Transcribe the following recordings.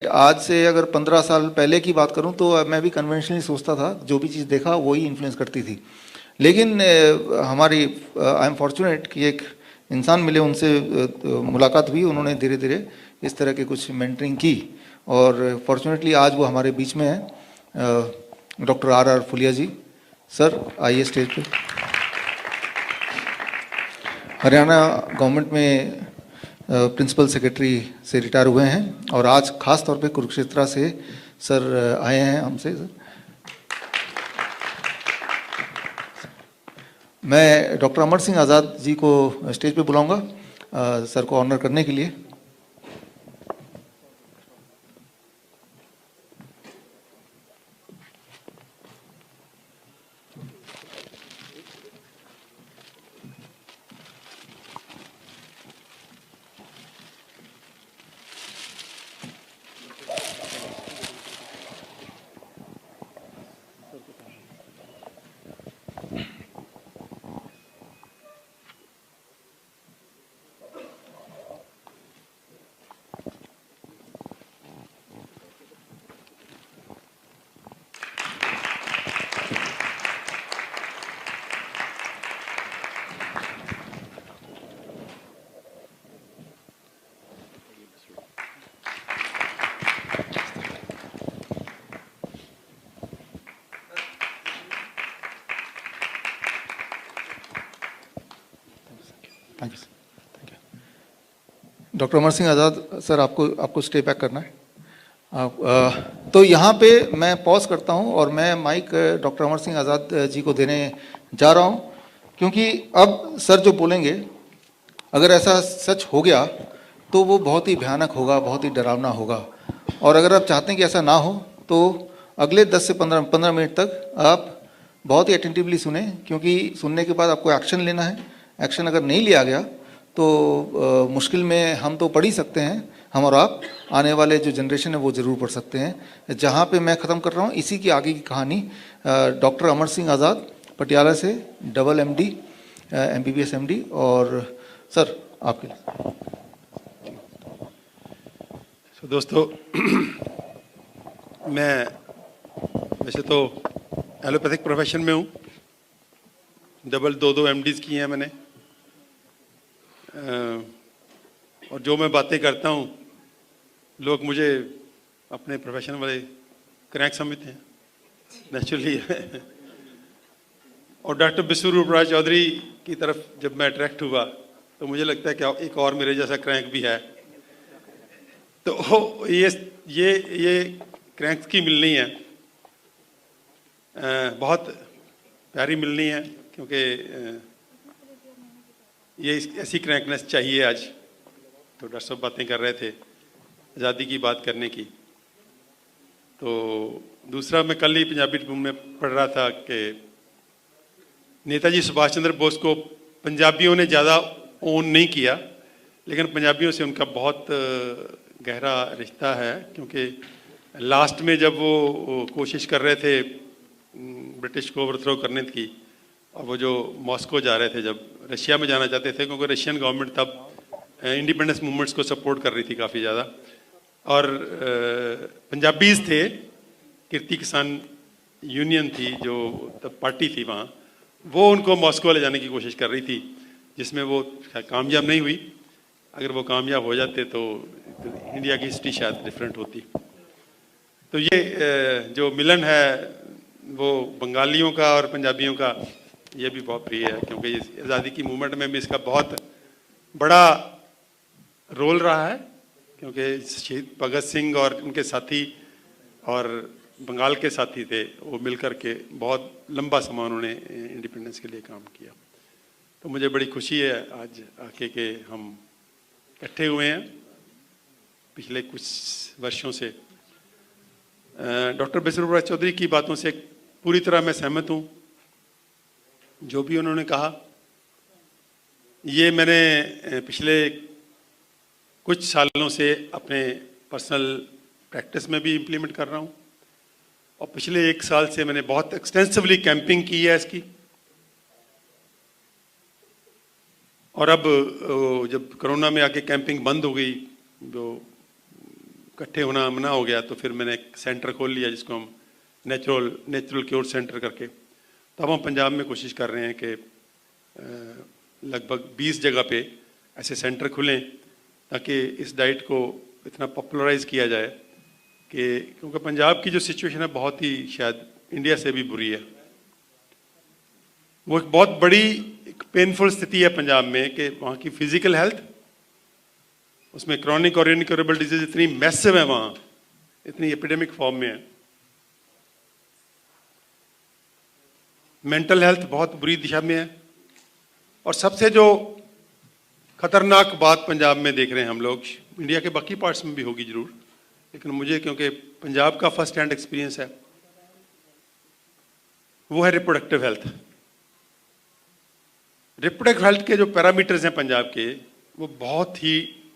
आज से अगर 15 साल पहले की बात करूं तो मैं भी कन्वेंशनली सोचता था, जो भी चीज़ देखा वही इन्फ्लुएंस करती थी। लेकिन हमारी आई एम फॉर्चुनेट कि एक इंसान मिले, उनसे मुलाकात हुई, उन्होंने धीरे धीरे इस तरह के कुछ मेंटरिंग की और फॉर्चुनेटली आज वो हमारे बीच में है। डॉक्टर आर फुलिया जी, सर आइए स्टेज पे। हरियाणा गवर्नमेंट में प्रिंसिपल सेक्रेटरी से रिटायर हुए हैं और आज खास तौर पे कुरुक्षेत्र से सर आए हैं हमसे। सर मैं डॉक्टर अमर सिंह आज़ाद जी को स्टेज पे बुलाऊंगा सर को ऑनर करने के लिए। Thank you sir, thank you. Doctor Amar Singh Azad sir, आपको स्टे बैक करना है। तो यहाँ पे मैं पॉज करता हूँ और मैं माइक डॉक्टर अमर सिंह आज़ाद जी को देने जा रहा हूँ, क्योंकि अब सर जो बोलेंगे, अगर ऐसा सच हो गया तो वो बहुत ही भयानक होगा, बहुत ही डरावना होगा। और अगर आप चाहते हैं कि ऐसा ना हो तो अगले 10 से 15 मिनट तक आप बहुत ही अटेंटिवली सुने, क्योंकि सुनने के बाद आपको एक्शन लेना है। एक्शन अगर नहीं लिया गया तो मुश्किल में हम तो पढ़ ही सकते हैं, हम और आप, आने वाले जो जनरेशन है वो ज़रूर पढ़ सकते हैं। जहाँ पे मैं ख़त्म कर रहा हूँ, इसी की आगे की कहानी डॉक्टर अमर सिंह आज़ाद, पटियाला से, डबल MD, MBBS MD। और सर आपके लिए। दोस्तों, मैं वैसे तो एलोपैथिक प्रोफेशन में हूँ, डबल दो MDs की हैं मैंने, और जो मैं बातें करता हूँ लोग मुझे अपने प्रोफेशन वाले क्रैंक समझते हैं, नेचुरली है। और डॉक्टर विश्वरूप राय चौधरी की तरफ जब मैं अट्रैक्ट हुआ तो मुझे लगता है कि एक और मेरे जैसा क्रैंक भी है। तो ये क्रैंक्स की मिलनी है, बहुत प्यारी मिलनी है, क्योंकि ये ऐसी क्रैंकनेस चाहिए आज। तो डॉक्टर साहब बातें कर रहे थे आज़ादी की बात करने की, तो दूसरा मैं कल ही पंजाबी ट्रिब्यून में पढ़ रहा था कि नेताजी सुभाष चंद्र बोस को पंजाबियों ने ज़्यादा ओन नहीं किया, लेकिन पंजाबियों से उनका बहुत गहरा रिश्ता है, क्योंकि लास्ट में जब वो कोशिश कर रहे थे ब्रिटिश को ओवरथ्रो करने की, और वो जो मॉस्को जा रहे थे, जब रशिया में जाना चाहते थे, क्योंकि रशियन गवर्नमेंट तब इंडिपेंडेंस मूवमेंट्स को सपोर्ट कर रही थी काफ़ी ज़्यादा, और पंजाबीज थे, कीर्ति किसान यूनियन थी जो तब पार्टी थी वहाँ, वो उनको मॉस्को ले जाने की कोशिश कर रही थी, जिसमें वो कामयाब नहीं हुई। अगर वो कामयाब हो जाते तो इंडिया की हिस्ट्री शायद डिफरेंट होती। तो ये जो मिलन है वो बंगालियों का और पंजाबियों का, ये भी बहुत प्रिय है, क्योंकि आज़ादी की मूवमेंट में भी इसका बहुत बड़ा रोल रहा है, क्योंकि शहीद भगत सिंह और उनके साथी और बंगाल के साथी थे, वो मिलकर के बहुत लंबा समय उन्होंने इंडिपेंडेंस के लिए काम किया। तो मुझे बड़ी खुशी है आज आके कि हम इकट्ठे हुए हैं पिछले कुछ वर्षों से। डॉक्टर विश्वरूप राय चौधरी की बातों से पूरी तरह मैं सहमत हूँ। जो भी उन्होंने कहा, ये मैंने पिछले कुछ सालों से अपने पर्सनल प्रैक्टिस में भी इम्प्लीमेंट कर रहा हूँ, और पिछले 1 साल से मैंने बहुत एक्सटेंसिवली कैंपिंग की है इसकी। और अब जब कोरोना में आके कैंपिंग बंद हो गई, जो इकट्ठे होना मना हो गया, तो फिर मैंने एक सेंटर खोल लिया जिसको हम नेचुरल क्योर सेंटर करके, तो अब हम पंजाब में कोशिश कर रहे हैं कि लगभग 20 जगह पे ऐसे सेंटर खुलें ताकि इस डाइट को इतना पॉपुलराइज किया जाए कि, क्योंकि पंजाब की जो सिचुएशन है बहुत ही शायद इंडिया से भी बुरी है। वो एक बहुत बड़ी एक पेनफुल स्थिति है पंजाब में कि वहाँ की फिजिकल हेल्थ, उसमें क्रॉनिक और इनक्योरेबल डिजीज इतनी मैसिव है, वहाँ इतनी एपिडेमिक फॉर्म में है। मेंटल हेल्थ बहुत बुरी दिशा में है। और सबसे जो खतरनाक बात पंजाब में देख रहे हैं हम लोग, इंडिया के बाकी पार्ट्स में भी होगी जरूर, लेकिन मुझे क्योंकि पंजाब का फर्स्ट हैंड एक्सपीरियंस है, वो है रिप्रोडक्टिव हेल्थ। रिप्रोडक्टिव हेल्थ के जो पैरामीटर्स हैं पंजाब के, वो बहुत ही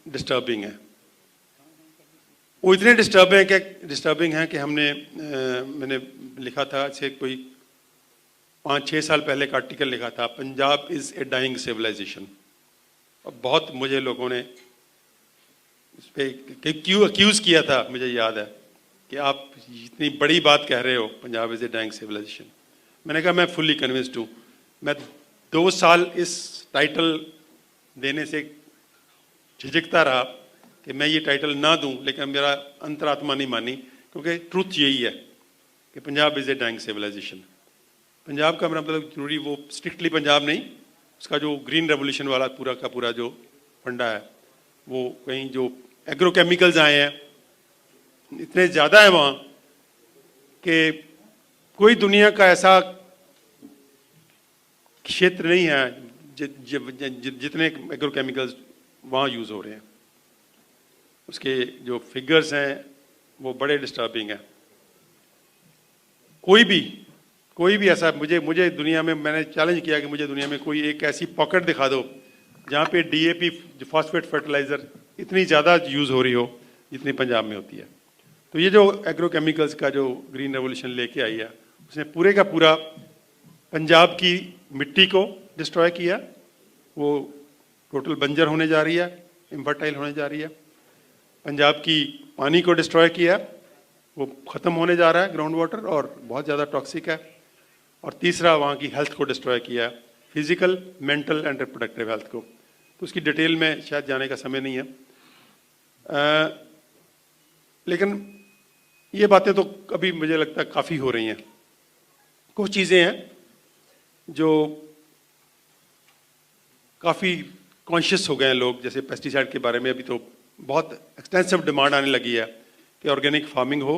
डिस्टर्बिंग है। वो इतने डिस्टर्बिंग हैं कि मैंने लिखा था ऐसे कोई 5-6 साल पहले एक आर्टिकल लिखा था, Punjab is a dying civilisation. और बहुत मुझे लोगों ने इस पे क्यों अक्यूज किया था, मुझे याद है, कि आप इतनी बड़ी बात कह रहे हो, Punjab is a dying civilisation. मैंने कहा मैं फुल्ली कन्विंस्ड हूँ। मैं 2 साल इस टाइटल देने से झिझकता रहा कि मैं ये टाइटल ना दूं, लेकिन मेरा अंतरात्मा नहीं मानी, क्योंकि ट्रूथ यही है कि Punjab is a dying civilisation. Punjab का मेरा मतलब जरूरी वो स्ट्रिक्टली पंजाब नहीं, उसका जो ग्रीन रेवोल्यूशन वाला पूरा का पूरा जो फंडा है, वो कहीं जो एग्रोकेमिकल्स आए हैं इतने ज़्यादा है वहाँ कि कोई दुनिया का ऐसा क्षेत्र नहीं है जितने एग्रोकेमिकल्स वहाँ यूज़ हो रहे हैं। उसके जो फिगर्स हैं वो बड़े डिस्टर्बिंग हैं। कोई भी ऐसा मुझे दुनिया में, मैंने चैलेंज किया कि मुझे दुनिया में कोई एक ऐसी पॉकेट दिखा दो जहाँ पे डीएपी फॉस्फेट फर्टिलाइज़र इतनी ज़्यादा यूज़ हो रही हो जितनी पंजाब में होती है। तो ये जो एग्रोकेमिकल्स का जो ग्रीन रेवोल्यूशन लेके आई है, उसने पूरे का पूरा पंजाब की मिट्टी को डिस्ट्रॉय किया। वो टोटल बंजर होने जा रही है, इनफर्टाइल होने जा रही है। पंजाब की पानी को डिस्ट्रॉय किया, वो ख़त्म होने जा रहा है ग्राउंड वाटर, और बहुत ज़्यादा टॉक्सिक है। और तीसरा वहाँ की हेल्थ को डिस्ट्रॉय किया, physical, mental and reproductive health को। तो उसकी डिटेल में शायद जाने का समय नहीं है, लेकिन ये बातें तो अभी मुझे लगता है काफ़ी हो रही हैं। कुछ चीज़ें हैं जो काफ़ी कॉन्शियस हो गए हैं लोग, जैसे पेस्टिसाइड के बारे में अभी तो बहुत एक्सटेंसिव डिमांड आने लगी है कि ऑर्गेनिक फार्मिंग हो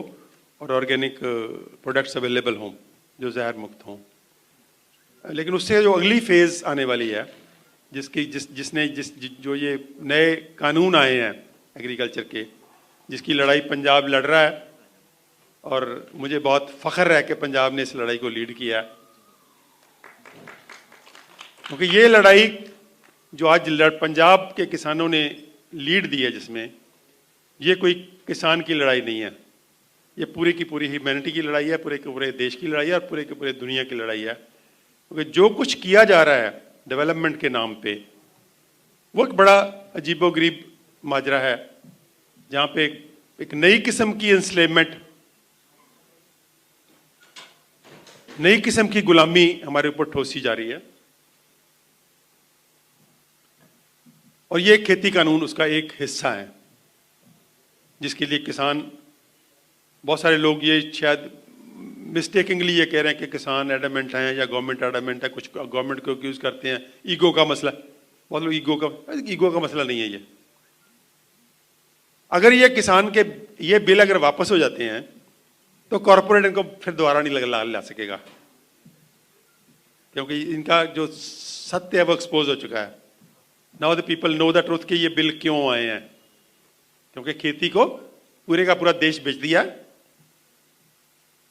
और ऑर्गेनिक प्रोडक्ट्स अवेलेबल हों जो जहर मुक्त हों। लेकिन उससे जो अगली फेज़ आने वाली है, जो ये नए कानून आए हैं एग्रीकल्चर के, जिसकी लड़ाई पंजाब लड़ रहा है, और मुझे बहुत फ़ख्र है कि पंजाब ने इस लड़ाई को लीड किया है। क्योंकि ये लड़ाई जो आज पंजाब के किसानों ने लीड दी है, जिसमें ये कोई किसान की लड़ाई नहीं है, ये पूरी की पूरी ह्यूमैनिटी की लड़ाई है, पूरे के पूरे देश की लड़ाई है, और पूरे के पूरे दुनिया की लड़ाई है। क्योंकि जो कुछ किया जा रहा है डेवलपमेंट के नाम पे, वो एक बड़ा अजीबोगरीब माजरा है, जहाँ पे एक नई किस्म की इंस्लेवमेंट, नई किस्म की गुलामी हमारे ऊपर ठोसी जा रही है। और ये खेती कानून उसका एक हिस्सा है, जिसके लिए किसान, बहुत सारे लोग ये शायद मिस्टेकिंगली ये कह रहे हैं कि किसान एडमेंट हैं या गवर्नमेंट एडमेंट है, कुछ गवर्नमेंट को यूज करते हैं, ईगो का मसला। बहुत लोग ईगो का मसला नहीं है ये। अगर ये किसान के ये बिल अगर वापस हो जाते हैं तो कॉरपोरेट इनको फिर दोबारा नहीं ला सकेगा, क्योंकि इनका जो सत्य है वो एक्सपोज हो चुका है। Now the people know the truth कि ये बिल क्यों आए हैं, क्योंकि खेती को पूरे का पूरा देश बेच दिया,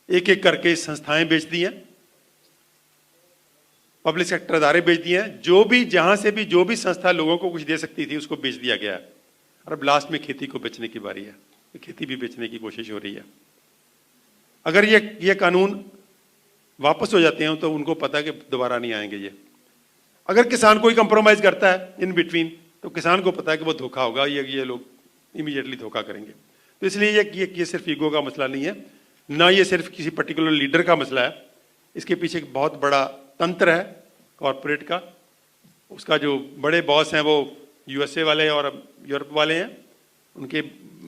एक एक करके संस्थाएं बेच दी हैं, पब्लिक सेक्टर अदारे बेच दिए हैं, जो भी जहां से भी जो भी संस्था लोगों को कुछ दे सकती थी उसको बेच दिया गया है। और अब लास्ट में खेती को बेचने की बारी है, खेती भी बेचने की कोशिश हो रही है। अगर ये कानून वापस हो जाते हैं तो उनको पता है कि दोबारा नहीं आएंगे ये। अगर किसान कोई कंप्रोमाइज करता है इन बिटवीन, तो किसान को पता है कि वो धोखा होगा, ये लोग इमीडिएटली धोखा करेंगे। तो इसलिए ये सिर्फ ईगो का मसला नहीं है, ना ये सिर्फ किसी पर्टिकुलर लीडर का मसला है। इसके पीछे एक बहुत बड़ा तंत्र है कॉरपोरेट का। उसका जो बड़े बॉस हैं वो यूएसए वाले और यूरोप वाले हैं, उनके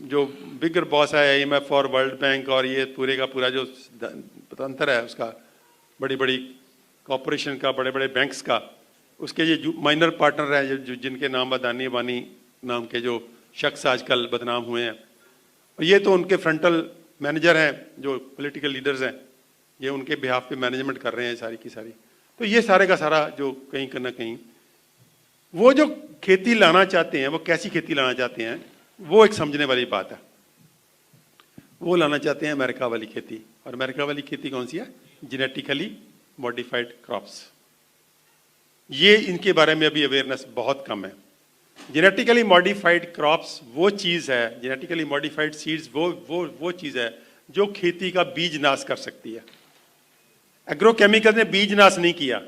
जो बिगर बॉस है IMF और वर्ल्ड बैंक और ये पूरे का पूरा जो तंत्र है उसका, बड़ी बड़ी कॉरपोरेशन का, बड़े बड़े बैंक्स का, उसके ये जो माइनर पार्टनर हैं जो जिनके नाम अदानी अबानी नाम के जो शख्स आजकल बदनाम हुए हैं, और ये तो उनके फ्रंटल मैनेजर हैं जो पॉलिटिकल लीडर्स हैं, ये उनके बिहाफ पे मैनेजमेंट कर रहे हैं सारी की सारी। तो ये सारे का सारा जो कहीं ना कहीं वो जो खेती लाना चाहते हैं, वो कैसी खेती लाना चाहते हैं, वो एक समझने वाली बात है। वो लाना चाहते हैं अमेरिका वाली खेती, और अमेरिका वाली खेती कौन सी है? Genetically modified crops. ये इनके बारे में अभी अवेयरनेस बहुत कम है। जेनेटिकली मॉडिफाइड क्रॉप्स वो चीज़ है, जेनेटिकली मॉडिफाइड सीड्स वो चीज़ है जो खेती का बीज नाश कर सकती है। एग्रोकेमिकल ने बीज नाश नहीं किया,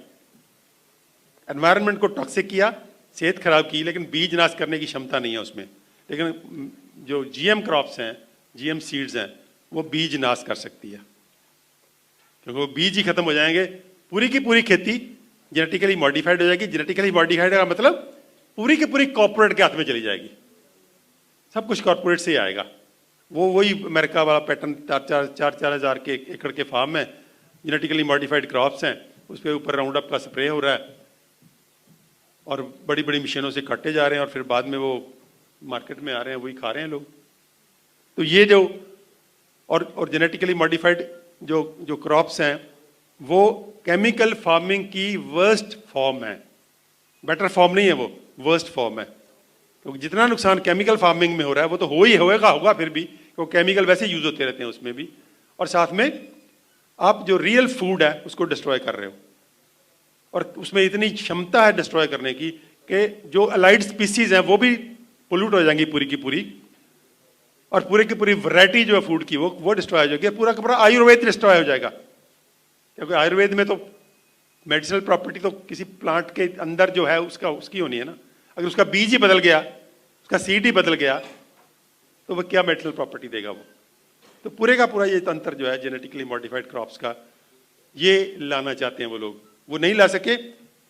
एनवायरनमेंट को टॉक्सिक किया, सेहत खराब की, लेकिन बीज नाश करने की क्षमता नहीं है उसमें। लेकिन जो GM क्रॉप्स हैं, GM सीड्स हैं, वो बीज नाश कर सकती है, क्योंकि वो बीज ही खत्म हो जाएंगे, पूरी की पूरी खेती जेनेटिकली मॉडिफाइड हो जाएगी। जेनेटिकली मॉडिफाइड का मतलब पूरी की पूरी कॉर्पोरेट के हाथ में चली जाएगी, सब कुछ कॉर्पोरेट से ही आएगा। वो वही अमेरिका वाला पैटर्न, 4-4 हज़ार के एकड़ के फार्म में जेनेटिकली मॉडिफाइड क्रॉप्स हैं, उस पर ऊपर राउंड अप का स्प्रे हो रहा है और बड़ी बड़ी मशीनों से काटे जा रहे हैं, और फिर बाद में वो मार्केट में आ रहे हैं, वही खा रहे हैं लोग। तो ये जो और जेनेटिकली मॉडिफाइड जो क्रॉप्स हैं वो केमिकल फार्मिंग की वर्स्ट फॉर्म है, बेटर फॉर्म नहीं है, वो वर्स्ट फॉर्म है। क्योंकि जितना नुकसान केमिकल फार्मिंग में हो रहा है वो तो हो ही होगा फिर भी, क्योंकि केमिकल वैसे यूज होते रहते हैं उसमें भी, और साथ में आप जो रियल फूड है उसको डिस्ट्रॉय कर रहे हो, और उसमें इतनी क्षमता है डिस्ट्रॉय करने की कि जो अलाइड स्पीसीज हैं वो भी पोल्यूट हो जाएंगी पूरी की पूरी, और पूरी की पूरी वैरायटी जो है फूड की वो डिस्ट्रॉय हो जाएगी। पूरा का पूरा आयुर्वेद डिस्ट्रॉय हो जाएगा, क्योंकि आयुर्वेद में तो मेडिसिनल प्रॉपर्टी तो किसी प्लांट के अंदर जो है उसकी होनी है ना। अगर उसका बीज ही बदल गया, उसका सीड ही बदल गया, तो वह क्या मेडिसिनल प्रॉपर्टी देगा वो। तो पूरे का पूरा ये तंत्र जो है जेनेटिकली मॉडिफाइड क्रॉप्स का, ये लाना चाहते हैं वो लोग, वो नहीं ला सके।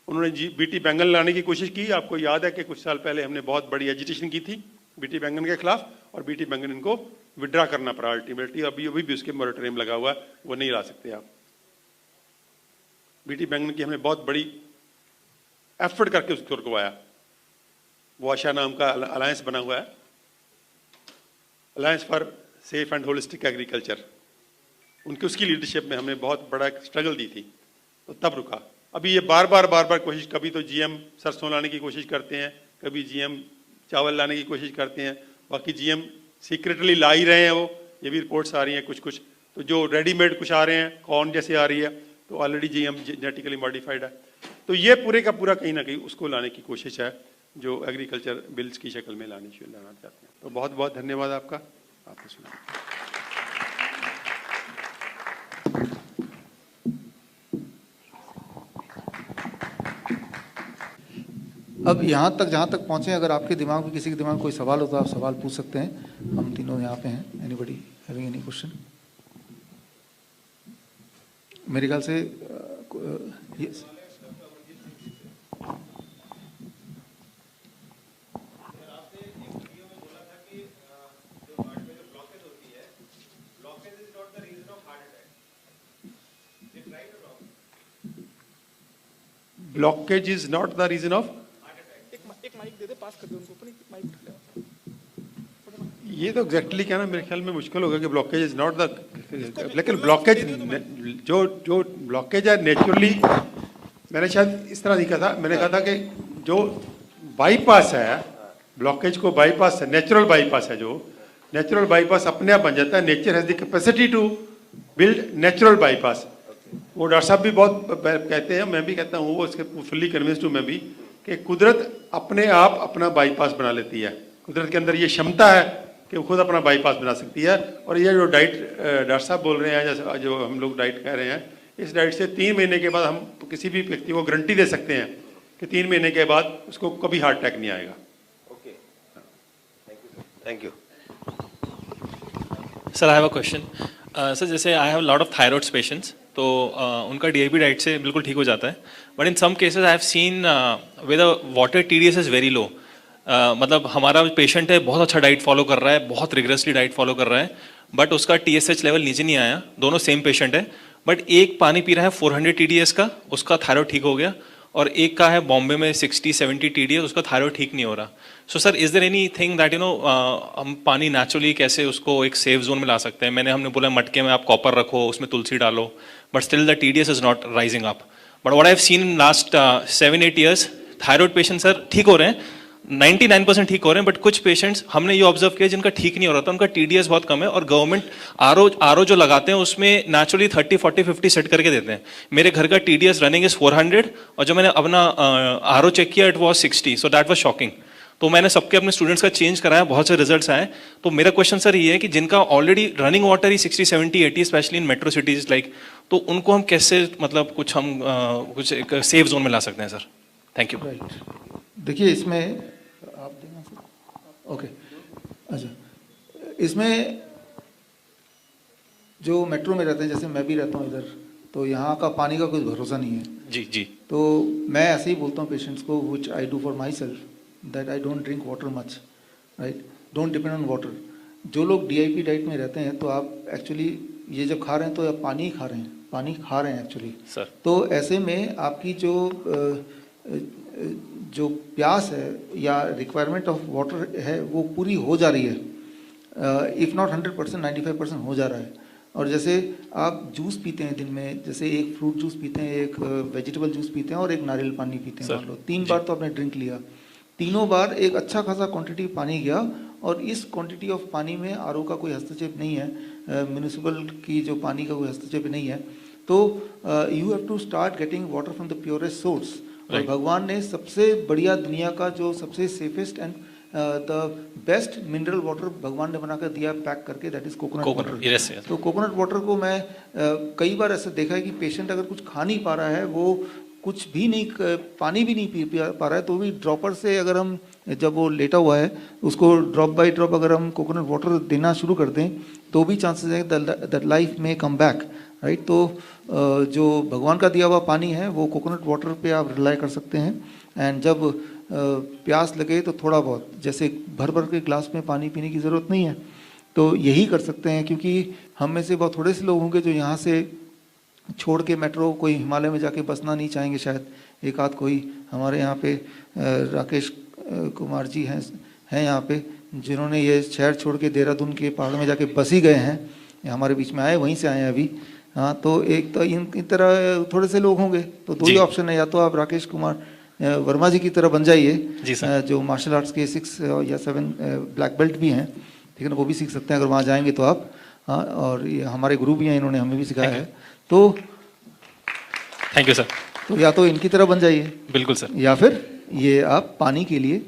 उन्होंने बीटी बैंगन लाने की कोशिश की। आपको याद है कि कुछ साल पहले हमने बहुत बड़ी एजिटेशन की थी बीटी बैंगन के खिलाफ, और बीटी बैंगन इनको विड्रा करना पड़ा अल्टीमेटली। अभी भी उसके मोरेटोरियम लगा हुआ है, वो नहीं ला सकते आप। बीटी बैंगन की हमने बहुत बड़ी एफर्ट करके उसको रुकवाया। वो आशा नाम का अलायंस बना हुआ है, alliance for safe and holistic agriculture, उसकी लीडरशिप में हमने बहुत बड़ा स्ट्रगल दी थी, तो तब रुका। अभी ये बार बार कोशिश, कभी तो GM सरसों लाने की कोशिश करते हैं, कभी GM चावल लाने की कोशिश करते हैं, बाकी GM सीक्रेटली ला ही रहे हैं वो, ये भी रिपोर्ट्स आ रही हैं कुछ। तो जो रेडीमेड कुछ आ रहे हैं, कॉर्न जैसे आ रही है, तो ऑलरेडी GM जेनेटिकली मॉडिफाइड है। तो ये पूरे का पूरा कहीं ना कहीं उसको लाने की कोशिश है जो एग्रीकल्चर बिल्स की शक्ल में लाना चाहते हैं। तो बहुत बहुत धन्यवाद आपका, आपने सुना। अब यहाँ तक जहाँ तक पहुँचे, अगर आपके दिमाग में किसी के दिमाग में कोई सवाल हो तो आप सवाल पूछ सकते हैं। हम तीनों यहाँ पे हैं। Anybody having any question? मेरे ख्याल से yes. Blockage is not the reason of, एक माइक दे दे, पास कर दे उनको, अपनी माइक उठा ले। ये तो एग्जैक्टली कहना मेरे ख्याल में मुश्किल होगा कि ब्लॉकेज इज नॉट द, लेकिन ब्लॉकेज जो ब्लॉकेज है नेचुरली, मैंने शायद इस तरह लिखा था, मैंने कहा था कि जो बाईपास है, ब्लॉकेज को बाईपास है, नेचुरल बाईपास है, जो नेचुरल बाईपास अपने आप बन जाता है। Nature has the capacity to build natural bypass. वो डॉक्टर साहब भी बहुत कहते हैं, मैं भी कहता हूँ, वो इसके फुल्ली कन्विंस्ड हूँ मैं भी, कि कुदरत अपने आप अपना बाईपास बना लेती है। कुदरत के अंदर ये क्षमता है कि वो खुद अपना बाईपास बना सकती है। और ये जो डाइट डॉक्टर साहब बोल रहे हैं, जैसे जो हम लोग डाइट कह रहे हैं, इस डाइट से 3 महीने के बाद हम किसी भी व्यक्ति को गारंटी दे सकते हैं कि 3 महीने के बाद उसको कभी हार्ट अटैक नहीं आएगा। Okay, thank you. Sir I have a question. Sir जैसे I have lot of thyroids patients, तो उनका डीआईपी डाइट से बिल्कुल ठीक हो जाता है, but in some cases I have seen with water TDS is very low. मतलब हमारा पेशेंट है, बहुत अच्छा डाइट फॉलो कर रहा है, बहुत रिगरसली डाइट फॉलो कर रहा है, बट उसका टीएसएच लेवल नीचे नहीं आया। दोनों सेम पेशेंट है, बट एक पानी पी रहा है 400 टीडीएस का, उसका थायराइड ठीक हो गया, और एक का है बॉम्बे में 60-70 टीडीएस, उसका थायराइड ठीक नहीं हो रहा। So sir is there anything that हम पानी नेचुरली कैसे उसको एक सेफ जोन में ला सकते हैं? हमने बोला मटके में आप कॉपर रखो, उसमें तुलसी डालो, but still the TDS is not rising up. But what I have seen in last 7-8 years, thyroid patient sir ठीक हो रहे हैं, 99% ठीक हो रहे हैं, बट कुछ पेशेंट्स हमने ये ऑब्जर्व किया जिनका ठीक नहीं हो रहा था, उनका टीडीएस बहुत कम है, और गवर्नमेंट आरओ जो लगाते हैं उसमें नेचुरली 30, 40, 50 सेट करके देते हैं। मेरे घर का टीडीएस रनिंग इज 400, और जो मैंने अपना आरओ चेक किया it was 60, so that was shocking. तो मैंने सबके अपने स्टूडेंट्स का चेंज कराया, बहुत से रिजल्ट्स आए। तो मेरा क्वेश्चन सर ये है कि जिनका already running water he 60, 70, 80, specially in metro cities like, तो उनको हम कैसे मतलब कुछ कुछ एक सेफ जोन में ला सकते हैं सर? Thank you. राइट, देखिए इसमें आप देना सर। ओके, अच्छा, इसमें जो मेट्रो में रहते हैं, जैसे मैं भी रहता हूँ इधर, तो यहाँ का पानी का कुछ भरोसा नहीं है। जी जी। तो मैं ऐसे ही बोलता हूँ पेशेंट्स को, which I do for myself, that I don't drink water much, right, don't depend on water. जो लोग डीआईपी डाइट में रहते हैं, तो आप एक्चुअली ये जब खा रहे हैं तो आप पानी ही खा रहे हैं, पानी खा रहे हैं एक्चुअली सर। तो ऐसे में आपकी जो प्यास है या रिक्वायरमेंट ऑफ वाटर है वो पूरी हो जा रही है, इफ़ नॉट 100%, 95% हो जा रहा है। और जैसे आप जूस पीते हैं दिन में, जैसे एक फ्रूट जूस पीते हैं, एक वेजिटेबल जूस पीते हैं और एक नारियल पानी पीते हैं, मान लो 3 बार तो आपने ड्रिंक लिया, तीनों बार एक अच्छा खासा क्वांटिटी पानी गया, और इस क्वांटिटी ऑफ पानी में आरओ का कोई हस्तक्षेप नहीं है, म्यूनिसिपल की जो पानी का कोई हस्तक्षेप नहीं है, तो you have to start getting water from the purest source. और भगवान ने सबसे बढ़िया, दुनिया का जो सबसे safest and the best mineral water भगवान ने बनाकर दिया पैक करके, दैट इज कोकोनट वाटर। तो कोकोनट वाटर को मैं कई बार ऐसा देखा है कि पेशेंट अगर कुछ खा नहीं पा रहा है, वो कुछ भी नहीं, पानी भी नहीं पी पा रहा है, तो भी ड्रॉपर से अगर हम, जब वो लेटा हुआ है, उसको ड्रॉप बाय ड्रॉप अगर हम कोकोनट वाटर देना शुरू कर दें, तो भी चांसेस है दैट लाइफ में कम बैक, राइट। तो जो भगवान का दिया हुआ पानी है वो कोकोनट वाटर पे आप रिलाई कर सकते हैं। एंड जब प्यास लगे तो थोड़ा बहुत, जैसे भर भर के ग्लास में पानी पीने की ज़रूरत नहीं है, तो यही कर सकते हैं। क्योंकि हम में से बहुत थोड़े से लोग होंगे जो यहाँ से छोड़ के मेट्रो कोई हिमालय में जाके बसना नहीं चाहेंगे, शायद एक आध कोई हमारे यहाँ पे राकेश कुमार जी हैं यहाँ पे, जिन्होंने ये शहर छोड़ के देहरादून के पहाड़ में जाके बस ही गए हैं, हमारे बीच में आए, वहीं से आए हैं अभी। हाँ, तो एक तो इन तरह थोड़े से लोग होंगे, तो दो ही ऑप्शन है, या तो आप राकेश कुमार वर्मा जी की तरह बन जाइए, जो मार्शल आर्ट्स के 6 या 7 ब्लैक बेल्ट भी हैं, ठीक है ना, वो भी सीख सकते हैं अगर वहाँ जाएंगे तो आप। हाँ, और ये हमारे गुरु भी हैं, इन्होंने हमें भी सिखाया है। तो थैंक यू सर। तो या तो इनकी तरह बन जाइए, बिल्कुल सर, या फिर ये आप पानी के लिए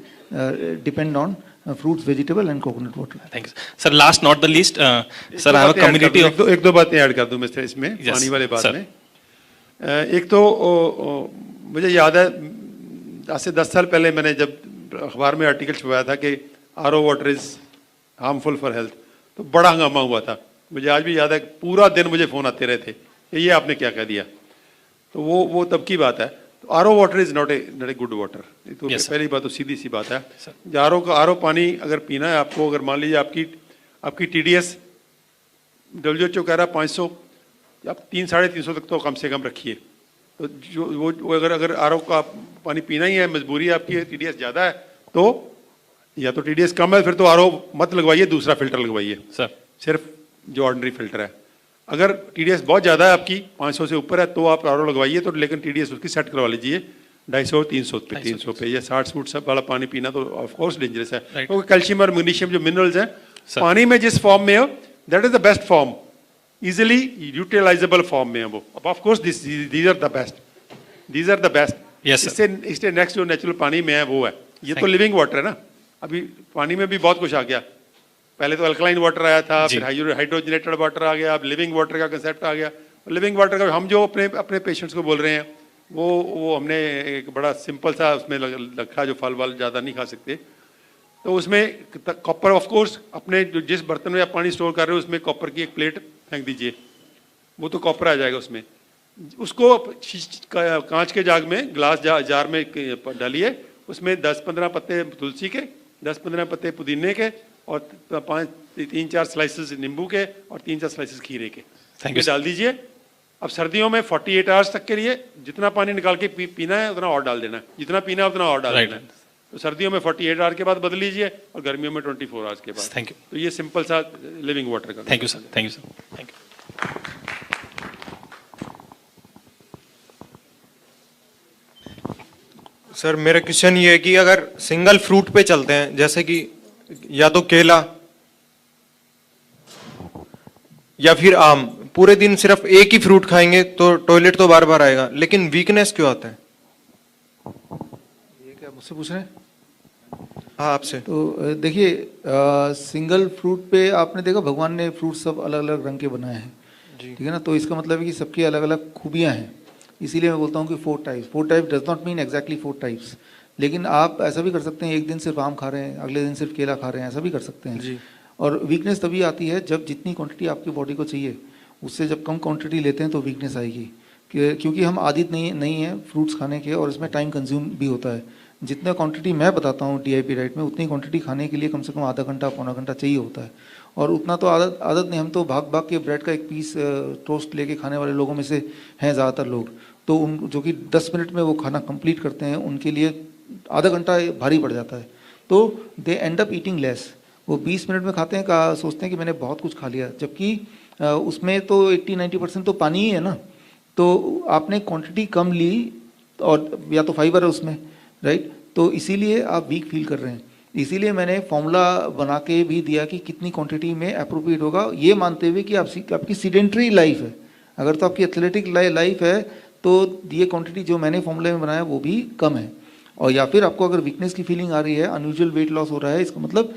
depend on fruits, vegetable and coconut water. Thank you sir. Last not the least sir, I have a community of, एक दो बातें ऐड कर दूं मैं इसमें, पानी वाले बात में। एक तो मुझे याद है, आज से 10 साल पहले मैंने जब अखबार में आर्टिकल छपवाया था कि RO water is harmful for health, तो बड़ा हंगामा हुआ था। मुझे आज भी याद है, पूरा दिन मुझे फ़ोन आते रहे थे कि ये आपने क्या कह दिया। तो वो तब की बात है। तो RO water is not a good water. तो पहली बात तो सीधी सी बात है, आरओ पानी अगर पीना है आपको, अगर मान लीजिए आपकी टीडीएस WHO कह रहा है 500, आप 300-350 तक तो कम से कम रखिए। तो जो वो अगर आरओ का पानी पीना ही है, मजबूरी है आपकी, टीडीएस ज़्यादा है, तो या तो टीडीएस कम है, फिर तो आरओ मत लगवाइए, दूसरा फिल्टर लगवाइए सर, सिर्फ जो ऑर्डिनरी फिल्टर है। अगर टीडीएस बहुत ज़्यादा है आपकी, 500 से ऊपर है, तो आप आरओ लगवाइए, तो लेकिन टीडीएस उसकी सेट करवा लीजिए 250-300 पे या 60 सब वाला पानी पीना तो ऑफकोर्स डेंजरस है, क्योंकि कैल्शियम और मैग्नीशियम जो मिनरल्स हैं पानी में जिस फॉर्म में हो, that is the best form, easily utilisable form में है वो। Of course these are the best. इससे नेक्स्ट जो नेचुरल पानी में है वो है, ये तो लिविंग वाटर है ना। अभी पानी में भी बहुत कुछ आ गया, पहले तो अल्कलाइन वाटर आया था, फिर हाइड्रोजनेटेड वाटर आ गया, अब लिविंग वाटर का कंसेप्ट आ गया। लिविंग वाटर का हम जो अपने पेशेंट्स को बोल रहे हैं, वो हमने एक बड़ा सिंपल सा उसमें रखा, जो फल वल ज़्यादा नहीं खा सकते। तो उसमें कॉपर ऑफ कोर्स अपने जो जिस बर्तन में आप पानी स्टोर कर रहे हो उसमें कॉपर की एक प्लेट फेंक दीजिए, वो तो कॉपर आ जाएगा उसमें। उसको कांच के जाग में ग्लास जार में डालिए, उसमें 10-15 पत्ते तुलसी के, 10-15 पत्ते पुदीने के और 3-4 स्लाइसेस नींबू के और 3-4 स्लाइसेस खीरे के Thank you, डाल दीजिए। अब सर्दियों में 48 आवर्स तक के लिए जितना पानी निकाल के पीना है उतना और डाल देना है, जितना पीना है उतना और डाल Right. देना है। तो सर्दियों में 48 आवर के बाद बदल लीजिए और गर्मियों में 24 आवर्स के बाद। Thank you. तो ये सिंपल सा लिविंग वाटर का। Thank you sir, thank you sir, thank you. Sir मेरा क्वेश्चन ये है कि अगर सिंगल फ्रूट पे चलते हैं, जैसे कि या तो केला या फिर आम, पूरे दिन सिर्फ एक ही फ्रूट खाएंगे तो टॉयलेट तो बार बार आएगा, लेकिन वीकनेस क्यों आता है? ये क्या मुझसे पूछ रहे हैं? हाँ आपसे। तो देखिए, सिंगल फ्रूट पे आपने देखा भगवान ने फ्रूट सब अलग अलग रंग के बनाए हैं, ठीक है ना। तो इसका मतलब है कि सबकी अलग अलग खूबियां हैं, इसीलिए मैं बोलता हूँ कि 4 types. 4 type does not mean exactly 4 types, लेकिन आप ऐसा भी कर सकते हैं, एक दिन सिर्फ आम खा रहे हैं, अगले दिन सिर्फ केला खा रहे हैं, ऐसा भी कर सकते हैं जी। और वीकनेस तभी आती है जब जितनी क्वांटिटी आपकी बॉडी को चाहिए उससे जब कम क्वांटिटी लेते हैं तो वीकनेस आएगी, क्योंकि हम आदित नहीं है फ्रूट्स खाने के और इसमें टाइम कंज्यूम भी होता है। जितना क्वांटिटी मैं बताता हूँ DIP डाइट में, उतनी क्वांटिटी खाने के लिए कम से कम आधा घंटा पौना घंटा चाहिए होता है, और उतना तो आदत नहीं। हम तो भाग भाग के ब्रेड का एक पीस टोस्ट लेके खाने वाले लोगों में से हैं ज़्यादातर लोग, तो उन जो कि 10 मिनट में वो खाना कंप्लीट करते हैं, उनके लिए आधा घंटा भारी पड़ जाता है, तो दे एंड अप ईटिंग लेस। वो 20 मिनट में खाते हैं, सोचते हैं कि मैंने बहुत कुछ खा लिया, जबकि उसमें तो 80-90% तो पानी ही है ना। तो आपने क्वांटिटी कम ली और या तो फाइबर है उसमें, राइट, तो इसीलिए आप वीक फील कर रहे हैं। इसीलिए मैंने फॉर्मूला बना के भी दिया कि कितनी क्वांटिटी में अप्रोप्रिएट होगा, ये मानते हुए कि आपकी सीडेंट्री लाइफ है। अगर तो आपकी एथलेटिक लाइफ है तो ये क्वांटिटी जो मैंने फॉर्मूले में बनाया वो भी कम है। और या फिर आपको अगर वीकनेस की फीलिंग आ रही है, अनयूजुअल वेट लॉस हो रहा है, इसका मतलब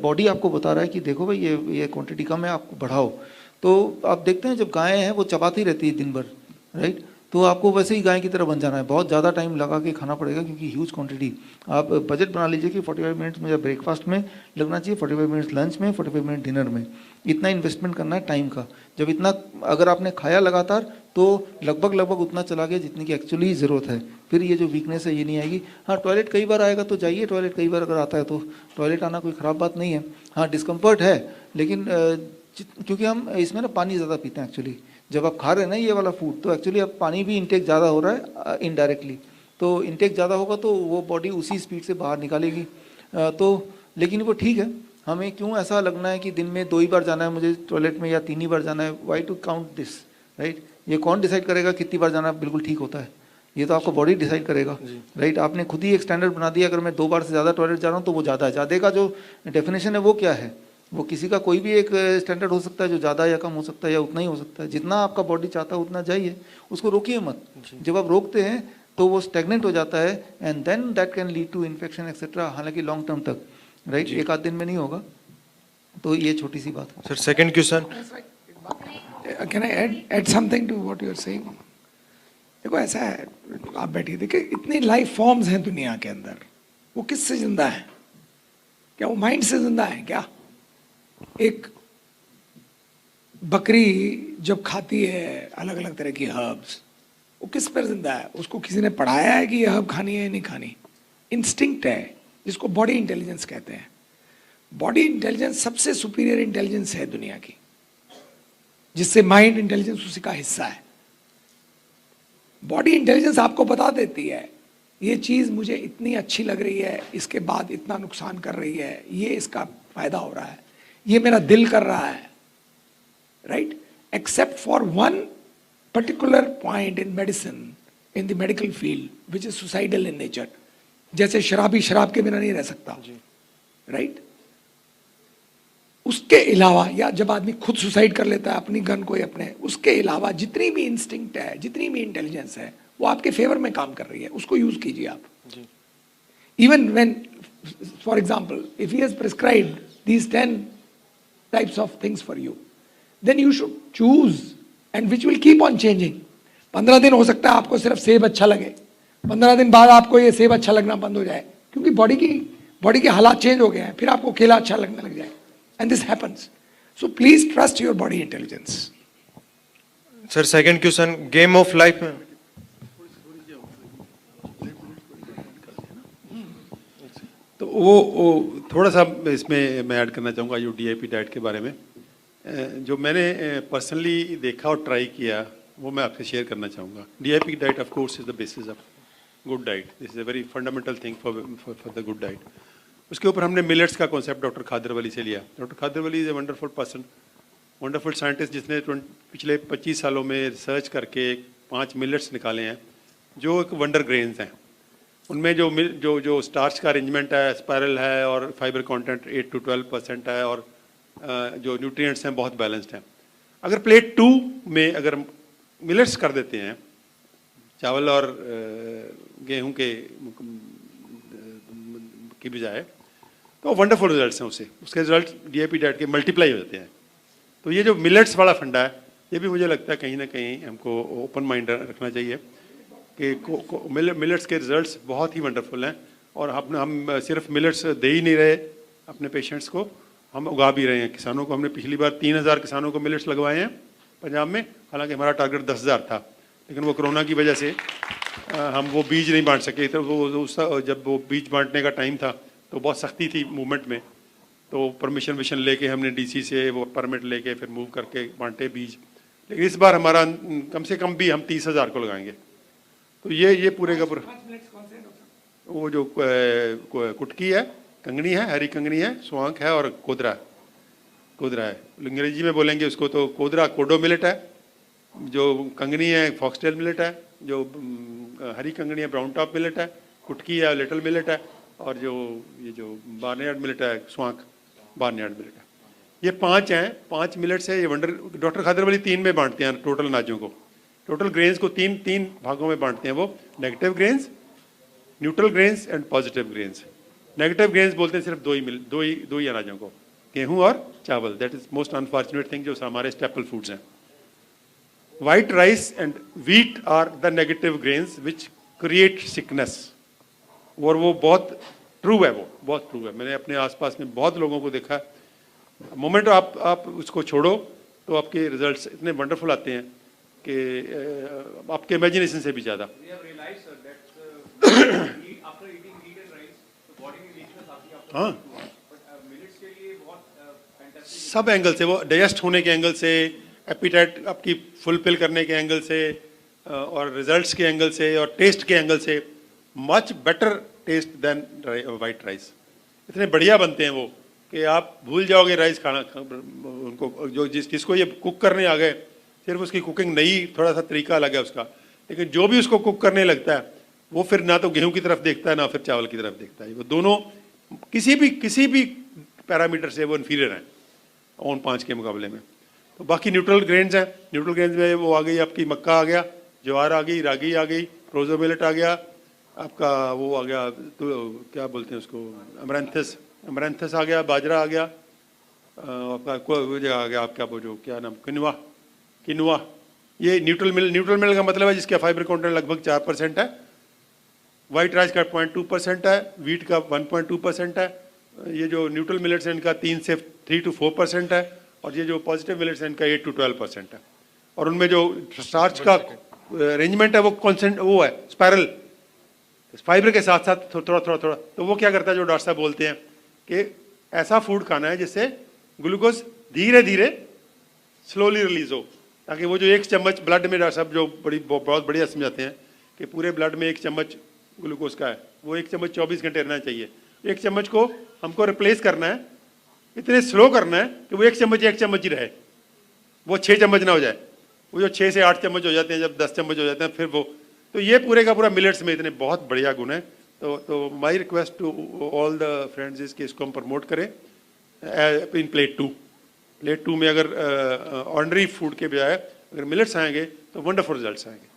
बॉडी आपको बता रहा है कि देखो भाई ये क्वांटिटी कम है, आपको बढ़ाओ। तो आप देखते हैं जब गायें हैं वो चबाती रहती है दिन भर, राइट, तो आपको वैसे ही गाय की तरह बन जाना है, बहुत ज़्यादा टाइम लगा के खाना पड़ेगा, क्योंकि ह्यूज क्वांटिटी। आप बजट बना लीजिए कि 45 मिनट्स मुझे ब्रेकफास्ट में लगना चाहिए, 45 मिनट्स लंच में, 45 मिनट डिनर में, इतना इन्वेस्टमेंट करना है टाइम का। जब इतना अगर आपने खाया लगातार तो लगभग उतना चला गया जितनी की एक्चुअली ज़रूरत है, फिर ये जो वीकनेस है ये नहीं आएगी। हाँ, टॉयलेट कई बार आएगा तो जाइए टॉयलेट, कई बार अगर आता है तो टॉयलेट आना कोई ख़राब बात नहीं है। हाँ, डिस्कम्फर्ट है, लेकिन क्योंकि हम इसमें ना पानी ज़्यादा पीते हैं एक्चुअली, जब आप खा रहे हैं ना ये वाला फूड, तो एक्चुअली अब पानी भी इंटेक ज़्यादा हो रहा है इनडायरेक्टली, तो इंटेक ज़्यादा होगा तो वो बॉडी उसी स्पीड से बाहर निकालेगी। तो लेकिन वो ठीक है, हमें क्यों ऐसा लगना है कि दिन में 2 ही बार जाना है मुझे टॉयलेट में या 3 ही बार जाना है? Why to count this, right? ये कौन डिसाइड करेगा कितनी बार जाना बिल्कुल ठीक होता है? ये तो आपको बॉडी डिसाइड करेगा, राइट? आपने खुद ही एक स्टैंडर्ड बना दिया, अगर मैं 2 बार से ज़्यादा टॉयलेट जा रहा हूँ तो वो ज़्यादा है। ज़्यादा का जो डेफिनेशन है वो क्या है? वो किसी का कोई भी एक स्टैंडर्ड हो सकता है, जो ज़्यादा या कम हो सकता है या उतना ही हो सकता है। जितना आपका बॉडी चाहता है उतना जाइए, उसको रोकिए मत। जब आप रोकते हैं तो वो स्टेगनेंट हो जाता है and then that can lead to infection etcetera, हालांकि लॉन्ग टर्म तक, राइट? एक आध दिन में नहीं होगा। तो ये छोटी सी बात है। Sir second question, can I add something to what you are saying? देखो ऐसा है, आप बैठिए, देखिए इतनी लाइफ फॉर्म्स हैं दुनिया के अंदर, वो किससे जिंदा है? क्या वो माइंड से जिंदा है क्या? एक बकरी जब खाती है अलग अलग तरह की हर्ब्स, वो किस पर जिंदा है? उसको किसी ने पढ़ाया है कि ये हर्ब खानी है या नहीं खानी? इंस्टिंक्ट है, जिसको बॉडी इंटेलिजेंस कहते हैं। बॉडी इंटेलिजेंस सबसे सुपीरियर इंटेलिजेंस है दुनिया की, जिससे माइंड इंटेलिजेंस उसी का हिस्सा है। बॉडी इंटेलिजेंस आपको बता देती है ये चीज मुझे इतनी अच्छी लग रही है, इसके बाद इतना नुकसान कर रही है, ये इसका फायदा हो रहा है, ये मेरा दिल कर रहा है, right? Except for one particular point in medicine, in the medical field, which is suicidal in nature. जैसे शराबी शराब के बिना नहीं रह सकता, राइट? उसके अलावा, या जब आदमी खुद सुसाइड कर लेता है अपनी गन को, अपने, उसके अलावा जितनी भी इंस्टिंक्ट है, जितनी भी इंटेलिजेंस है, वो आपके फेवर में काम कर रही है, उसको यूज कीजिए आप। Even when, for example, if he has prescribed these 10 types of things for you, then you should choose, and which will keep on changing. 15 दिन हो सकता है आपको सिर्फ सेब अच्छा लगे, 15 दिन बाद आपको ये सेब अच्छा लगना बंद हो जाए, क्योंकि बॉडी की बॉडी के हालात चेंज हो गए हैं, फिर आपको केला अच्छा लगने लग जाए, and this happens. So please trust your body intelligence. Sir second question, game of life में तो वो थोड़ा सा इसमें मैं ऐड करना चाहूँगा जो डीआईपी डाइट के बारे में जो मैंने पर्सनली देखा और ट्राई किया वो मैं आपसे शेयर करना चाहूँगा. DIP diet of course is the basis of good diet. This is a very fundamental thing for the good diet. उसके ऊपर हमने मिलेट्स का कॉन्सेप्ट डॉक्टर खादरवली से लिया. Doctor Khadarvali is a wonderful person, wonderful scientist जिसने पिछले 25 सालों में रिसर्च करके 5 मिलेट्स निकाले हैं जो एक वंडर ग्रेन्स हैं. उनमें जो स्टार्च का अरेंजमेंट है स्पायरल है और फाइबर कंटेंट 8 to 12% है और जो न्यूट्रिएंट्स हैं बहुत बैलेंस्ड हैं. अगर प्लेट 2 में अगर मिलेट्स कर देते हैं चावल और गेहूं के की बजाय तो वंडरफुल रिजल्ट्स हैं उसके रिजल्ट डीआईपी डाइट के मल्टीप्लाई हो जाते हैं. तो ये जो मिलेट्स वाला फंडा है ये भी मुझे लगता है कहीं ना कहीं हमको ओपन माइंड रखना चाहिए कि मिलेट्स के रिजल्ट्स बहुत ही वंडरफुल हैं. और हम सिर्फ मिलेट्स दे ही नहीं रहे अपने पेशेंट्स को, हम उगा भी रहे हैं. किसानों को हमने पिछली बार 3000 किसानों को मिलेट्स लगवाए हैं पंजाब में, हालांकि हमारा टारगेट 10,000 था, लेकिन वो कोरोना की वजह से हम वो बीज नहीं बांट सके. तो वो जब वो बीज बांटने का टाइम था तो बहुत सख्ती थी मूवमेंट में, तो परमिशन लेके हमने डीसी से वो परमिट लेके फिर मूव करके बांटे बीज. लेकिन इस बार हमारा कम से कम भी हम 30,000 को लगाएंगे. तो ये पूरे का पूरा वो जो कुटकी है, कंगनी है, हरी कंगनी है, स्वांक है और कोदरा है. अंग्रेजी में बोलेंगे उसको तो कोदरा कोडो मिलेट है, जो कंगनी है फॉक्सटेल मिलेट है, जो हरी कंगनी है ब्राउन टॉप मिलेट है, कुटकी है लिटिल मिलेट है और ये जो बार्नयार्ड मिलेट है स्वांक बार्नयार्ड मिलेट है. ये 5 हैं, 5 मिलेट्स है. ये वंडर डॉक्टर खादरवली 3 में बांटते हैं टोटल अनाजों को, टोटल ग्रेन्स को तीन भागों में बांटते हैं. वो negative grains, neutral grains and positive grains. Negative grains बोलते हैं सिर्फ दो ही अनाजों को, गेहूं और चावल. That is most unfortunate thing जो हमारे स्टेपल फूड्स हैं. White rice and wheat are the negative grains which create sickness. और वो बहुत ट्रू है, वो बहुत ट्रू है. मैंने अपने आसपास में बहुत लोगों को देखा. मोमेंट आप उसको छोड़ो तो आपके रिजल्ट्स इतने वंडरफुल आते हैं कि आपके इमेजिनेशन से भी ज़्यादा. हाँ, सब एंगल से, वो डाइजेस्ट होने के एंगल से, एपिटाइट आपकी फुलफिल करने के एंगल से और रिजल्ट्स के एंगल से और टेस्ट के एंगल से much better taste than white rice. इतने बढ़िया बनते हैं वो कि आप भूल जाओगे राइस खाना. उनको जो जिसको ये कुक करने आ गए, सिर्फ उसकी कुकिंग नहीं, थोड़ा सा तरीका अलग है उसका, लेकिन जो भी उसको कुक करने लगता है वो फिर ना तो गेहूं की तरफ देखता है ना फिर चावल की तरफ देखता है. वो दोनों किसी भी पैरामीटर से वो इन्फीरियर हैं उन 5 के मुकाबले में. तो बाकी न्यूट्रल ग्रेन्स हैं. न्यूट्रल ग्रेन्स में वो आ गई आपकी मक्का आ गया, ज्वार आ गई, रागी आ गई, प्रोजो मिलेट आ गया, आपका वो आ गया तो क्या बोलते हैं उसको, अमरैंथस आ गया, बाजरा आ गया, आपका आ गया आपका वो जो क्या नाम, किनुआ. ये न्यूट्रल मिल का मतलब है जिसका फाइबर कंटेंट लगभग 4% है. व्हाइट राइस का 0.2% है, व्हीट का 1.2% है. ये जो न्यूट्रल मिलेट्स हैं इनका 3 to 4% है और ये जो पॉजिटिव मिलेट्स हैं इनका 8 to 12% है. और उनमें जो स्टार्च का अरेंजमेंट है वो कॉन्सेंट वो है स्पायरल, फाइबर के साथ साथ थोड़ा. तो वो क्या करता है जो डॉक्टर साहब बोलते हैं कि ऐसा फूड खाना है जिससे ग्लूकोज धीरे धीरे स्लोली रिलीज हो, ताकि वो जो 1 चम्मच ब्लड में, डॉक्टर साहब जो बहुत बढ़िया समझाते हैं कि पूरे ब्लड में 1 चम्मच ग्लूकोज का है, वो 1 चम्मच 24 घंटे रहना चाहिए. 1 चम्मच को हमको रिप्लेस करना है, इतने स्लो करना है कि वो 1 चम्मच ही रहे, वो 6 चम्मच ना हो जाए. वो जो 6 से 8 चम्मच हो जाते हैं, जब 10 चम्मच हो जाते हैं फिर वो. तो ये पूरे का पूरा मिलेट्स में इतने बहुत बढ़िया गुण है. तो my request to all the friends is कि इसको हम प्रमोट करें इन प्लेट 2 में. अगर ऑर्डिनरी फूड के बजाय अगर मिलेट्स आएंगे तो वंडरफुल रिजल्ट्स आएंगे.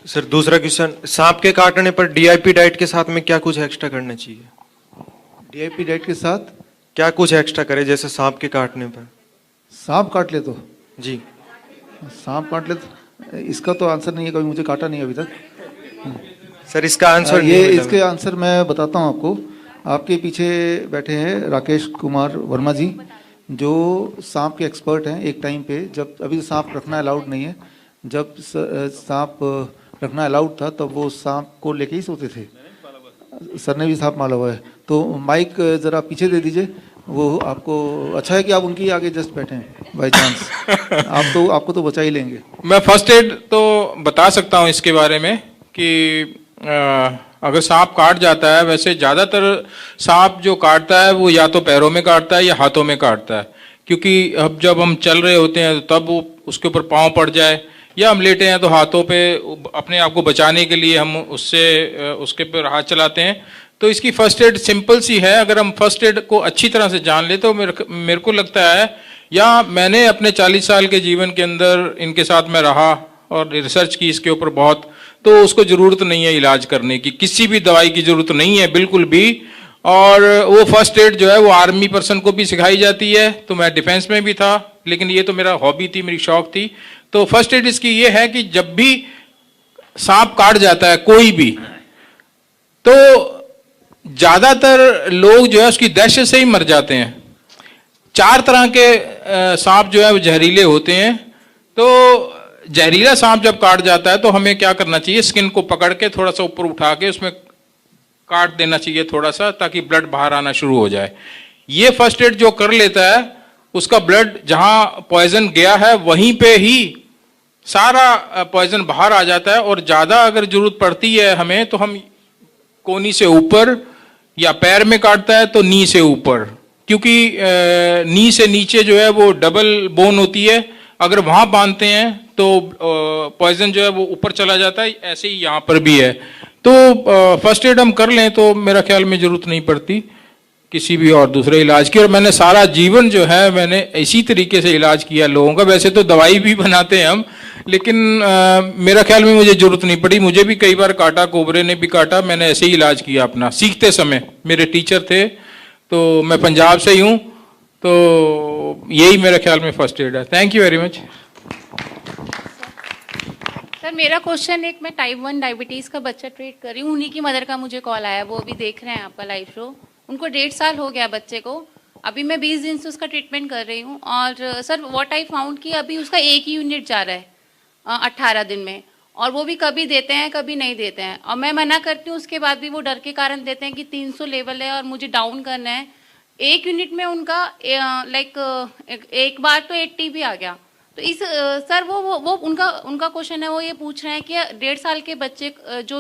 सर दूसरा क्वेश्चन, सांप के काटने पर डीआईपी डाइट के साथ में क्या कुछ एक्स्ट्रा करना चाहिए? डीआईपी डाइट के साथ क्या कुछ एक्स्ट्रा करे, जैसे सांप के काटने पर? सांप काट ले तो जी, सांप काट ले तो इसका तो आंसर नहीं है, कभी मुझे काटा नहीं अभी तक. सर इसका आंसर ये इसके आंसर मैं बताता हूँ आपको. आपके पीछे बैठे हैं राकेश कुमार वर्मा जी, जो सांप के एक्सपर्ट हैं। एक टाइम पे जब अभी सांप रखना अलाउड नहीं है, जब सांप रखना अलाउड था तब वो सांप को लेके ही सोते थे। सर ने भी सांप मारा हुआ है। तो माइक ज़रा पीछे दे दीजिए, वो आपको अच्छा है कि आप उनकी आगे जस्ट बैठे हैं बाई चांस। आपको तो बचा ही लेंगे। मैं फर्स्ट एड तो बता सकता हूँ इसके बारे में कि अगर सांप काट जाता है, वैसे ज़्यादातर सांप जो काटता है वो या तो पैरों में काटता है या हाथों में काटता है, क्योंकि अब जब हम चल रहे होते हैं तब वो उसके ऊपर पाँव पड़ जाए, या हम लेटे हैं तो हाथों पे अपने आप को बचाने के लिए हम उसके पर हाथ चलाते हैं। तो इसकी फर्स्ट एड सिंपल सी है। अगर हम फर्स्ट एड को अच्छी तरह से जान ले तो मेरे को लगता है, या मैंने अपने 40 साल के जीवन के अंदर इनके साथ में रहा और रिसर्च की इसके ऊपर बहुत, तो उसको ज़रूरत नहीं है इलाज करने की, किसी भी दवाई की ज़रूरत नहीं है बिल्कुल भी। और वो फर्स्ट एड जो है वो आर्मी पर्सन को भी सिखाई जाती है। तो मैं डिफेंस में भी था, लेकिन ये तो मेरा हॉबी थी, मेरी शौक थी। तो फर्स्ट एड इसकी ये है कि जब भी सांप काट जाता है कोई भी, तो ज्यादातर लोग जो है उसकी दहशत से ही मर जाते हैं। 4 तरह के सांप जो है वो जहरीले होते हैं। तो जहरीला सांप जब काट जाता है तो हमें क्या करना चाहिए, स्किन को पकड़ के थोड़ा सा ऊपर उठा के उसमें काट देना चाहिए थोड़ा सा, ताकि ब्लड बाहर आना शुरू हो जाए। ये फर्स्ट एड जो कर लेता है उसका ब्लड जहां पॉइजन गया है वहीं पे ही सारा पॉइजन बाहर आ जाता है। और ज्यादा अगर जरूरत पड़ती है हमें तो हम कोहनी से ऊपर, या पैर में काटता है तो नी से ऊपर, क्योंकि नी से नीचे जो है वो डबल बोन होती है, अगर वहां बांधते हैं तो पॉइजन जो है वो ऊपर चला जाता है। ऐसे ही यहाँ पर भी है। तो फर्स्ट एड हम कर लें तो मेरा ख्याल में जरूरत नहीं पड़ती किसी भी और दूसरे इलाज की। और मैंने सारा जीवन जो है मैंने इसी तरीके से इलाज किया लोगों का। वैसे तो दवाई भी बनाते हैं हम, लेकिन मेरा ख्याल में मुझे जरूरत नहीं पड़ी। मुझे भी कई बार काटा, कोबरे ने भी काटा, मैंने ऐसे ही इलाज किया अपना सीखते समय। मेरे टीचर थे, तो मैं पंजाब से ही हूँ, तो यही मेरे ख्याल में फर्स्ट एड है। Thank you very much. Sir मेरा क्वेश्चन एक, मैं टाइप 1 डायबिटीज़ का बच्चा ट्रीट कर रही हूँ, उन्हीं की मदर का मुझे कॉल आया, वो भी देख रहे हैं आपका लाइव शो। उनको 1.5 साल हो गया बच्चे को, अभी मैं 20 दिन से उसका ट्रीटमेंट कर रही हूँ। और सर व्हाट आई फाउंड कि अभी उसका 1 ही यूनिट जा रहा है 18 दिन में, और वो भी कभी देते हैं कभी नहीं देते हैं। और मैं मना करती हूँ, उसके बाद भी वो डर के कारण देते हैं कि 300 लेवल है और मुझे डाउन करना है। 1 यूनिट में उनका एक बार तो 80 भी आ गया। तो इस सर वो उनका क्वेश्चन है, वो ये पूछ रहे हैं कि 1.5 साल के बच्चे जो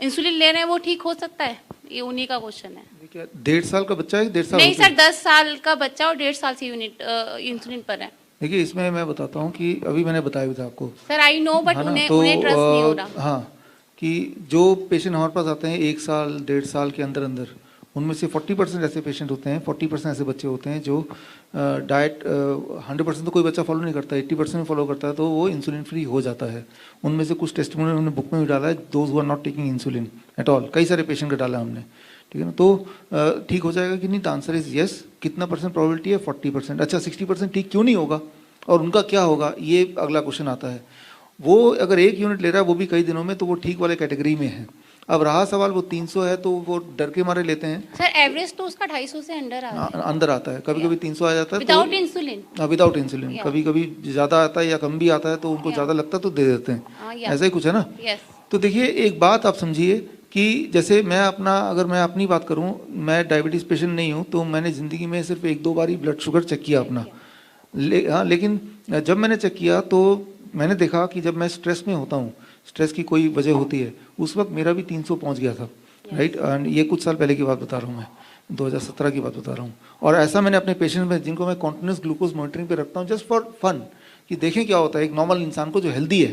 इंसुलिन ले रहे हैं वो ठीक हो सकता है? ये उन्हीं का क्वेश्चन है। 1.5 साल का बच्चा है, 1.5 साल नहीं सर, 10 साल का बच्चा और 1.5 साल से यूनिट इंसुलिन पर है। देखिए, इसमें मैं बताता हूँ कि अभी मैंने बताया भी था आपको सर आई नो, बट है ना? उन्हें ट्रस्ट नहीं हो रहा। हाँ, कि जो पेशेंट हमारे पास आते हैं 1 साल 1.5 साल के अंदर अंदर, उनमें से 40% ऐसे पेशेंट होते हैं, 40% ऐसे बच्चे होते हैं जो डाइट 100% तो कोई बच्चा फॉलो नहीं करता, 80% फॉलो करता है, तो वो इंसुलिन फ्री हो जाता है। उनमें से कुछ टेस्टिमोनियल हमने बुक में भी डाला है, those who are not taking insulin at all, कई सारे पेशेंट का डाला हमने, ठीक है ना? तो ठीक हो जाएगा कि नहीं? The answer is yes. कितना परसेंट प्रोबेबिलिटी है? 40%। अच्छा, 60% ठीक क्यों नहीं होगा और उनका क्या होगा, ये अगला क्वेश्चन आता है। वो अगर 1 यूनिट ले रहा है वो भी कई दिनों में, तो वो ठीक वाले कैटेगरी में है। अब रहा सवाल वो 300 है तो वो डर के मारे लेते हैं। सर एवरेज तो उसका 250 से अंदर आता है, कभी कभी 300 आ जाता है विदाउट इंसुलिन। विदाउट इंसुलिन कभी कभी ज़्यादा आता है या कम भी आता है, तो उनको ज़्यादा लगता है तो दे देते हैं। ऐसा ही कुछ है ना? तो देखिए, एक बात आप समझिए कि जैसे अगर मैं अपनी बात करूं, मैं डायबिटीज़ पेशेंट नहीं हूं, तो मैंने ज़िंदगी में सिर्फ 1-2 बार ही ब्लड शुगर चेक किया अपना। लेकिन जब मैंने चेक किया तो मैंने देखा कि जब मैं स्ट्रेस में होता हूँ, स्ट्रेस की कोई वजह होती है, उस वक्त मेरा भी 300 पहुँच गया था, राइट। एंड ये कुछ साल पहले की बात बता रहा हूँ, मैं 2017 की बात बता रहा हूँ। और ऐसा मैंने अपने पेशेंट में, जिनको मैं कॉन्टिन्यूस ग्लूकोज मॉनिटरिंग पे रखता हूँ जस्ट फॉर फन, कि देखें क्या होता है एक नॉर्मल इंसान को जो हेल्दी है,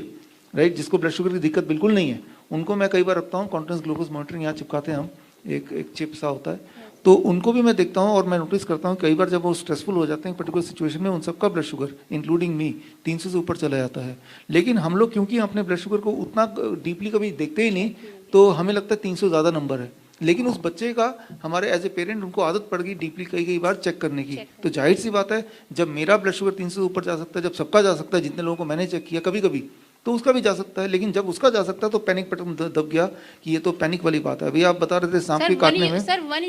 राइट, जिसको ब्लड शुगर की दिक्कत बिल्कुल नहीं है, उनको मैं कई बार रखता हूँ कॉन्टिन्यूस ग्लूकोज मॉनिटरिंग। यहाँ चिपकाते हैं हम, एक चिप सा होता है, तो उनको भी मैं देखता हूँ और मैं नोटिस करता हूँ कई बार जब वो स्ट्रेसफुल हो जाते हैं पर्टिकुलर सिचुएशन में, उन सबका ब्लड शुगर इंक्लूडिंग मी 300 से ऊपर चला जाता है। लेकिन हम लोग क्योंकि अपने ब्लड शुगर को उतना डीपली कभी देखते ही नहीं, तो हमें लगता है 300 ज़्यादा नंबर है। लेकिन उस बच्चे का, हमारे एज ए पेरेंट, उनको आदत पड़ गई डीपली कई बार चेक करने की। तो जाहिर सी बात है, जब मेरा ब्लड शुगर 300 से ऊपर जा सकता है, जब सबका जा सकता है, जितने लोगों को मैंने चेक किया, कभी कभी तो उसका भी जा सकता है, लेकिन जब उसका जा सकता है तो पैनिक बटन दब गया कि ये तो पैनिक वाली बात है। अभी आप बता रहे थे सांप के काटने में, सर 1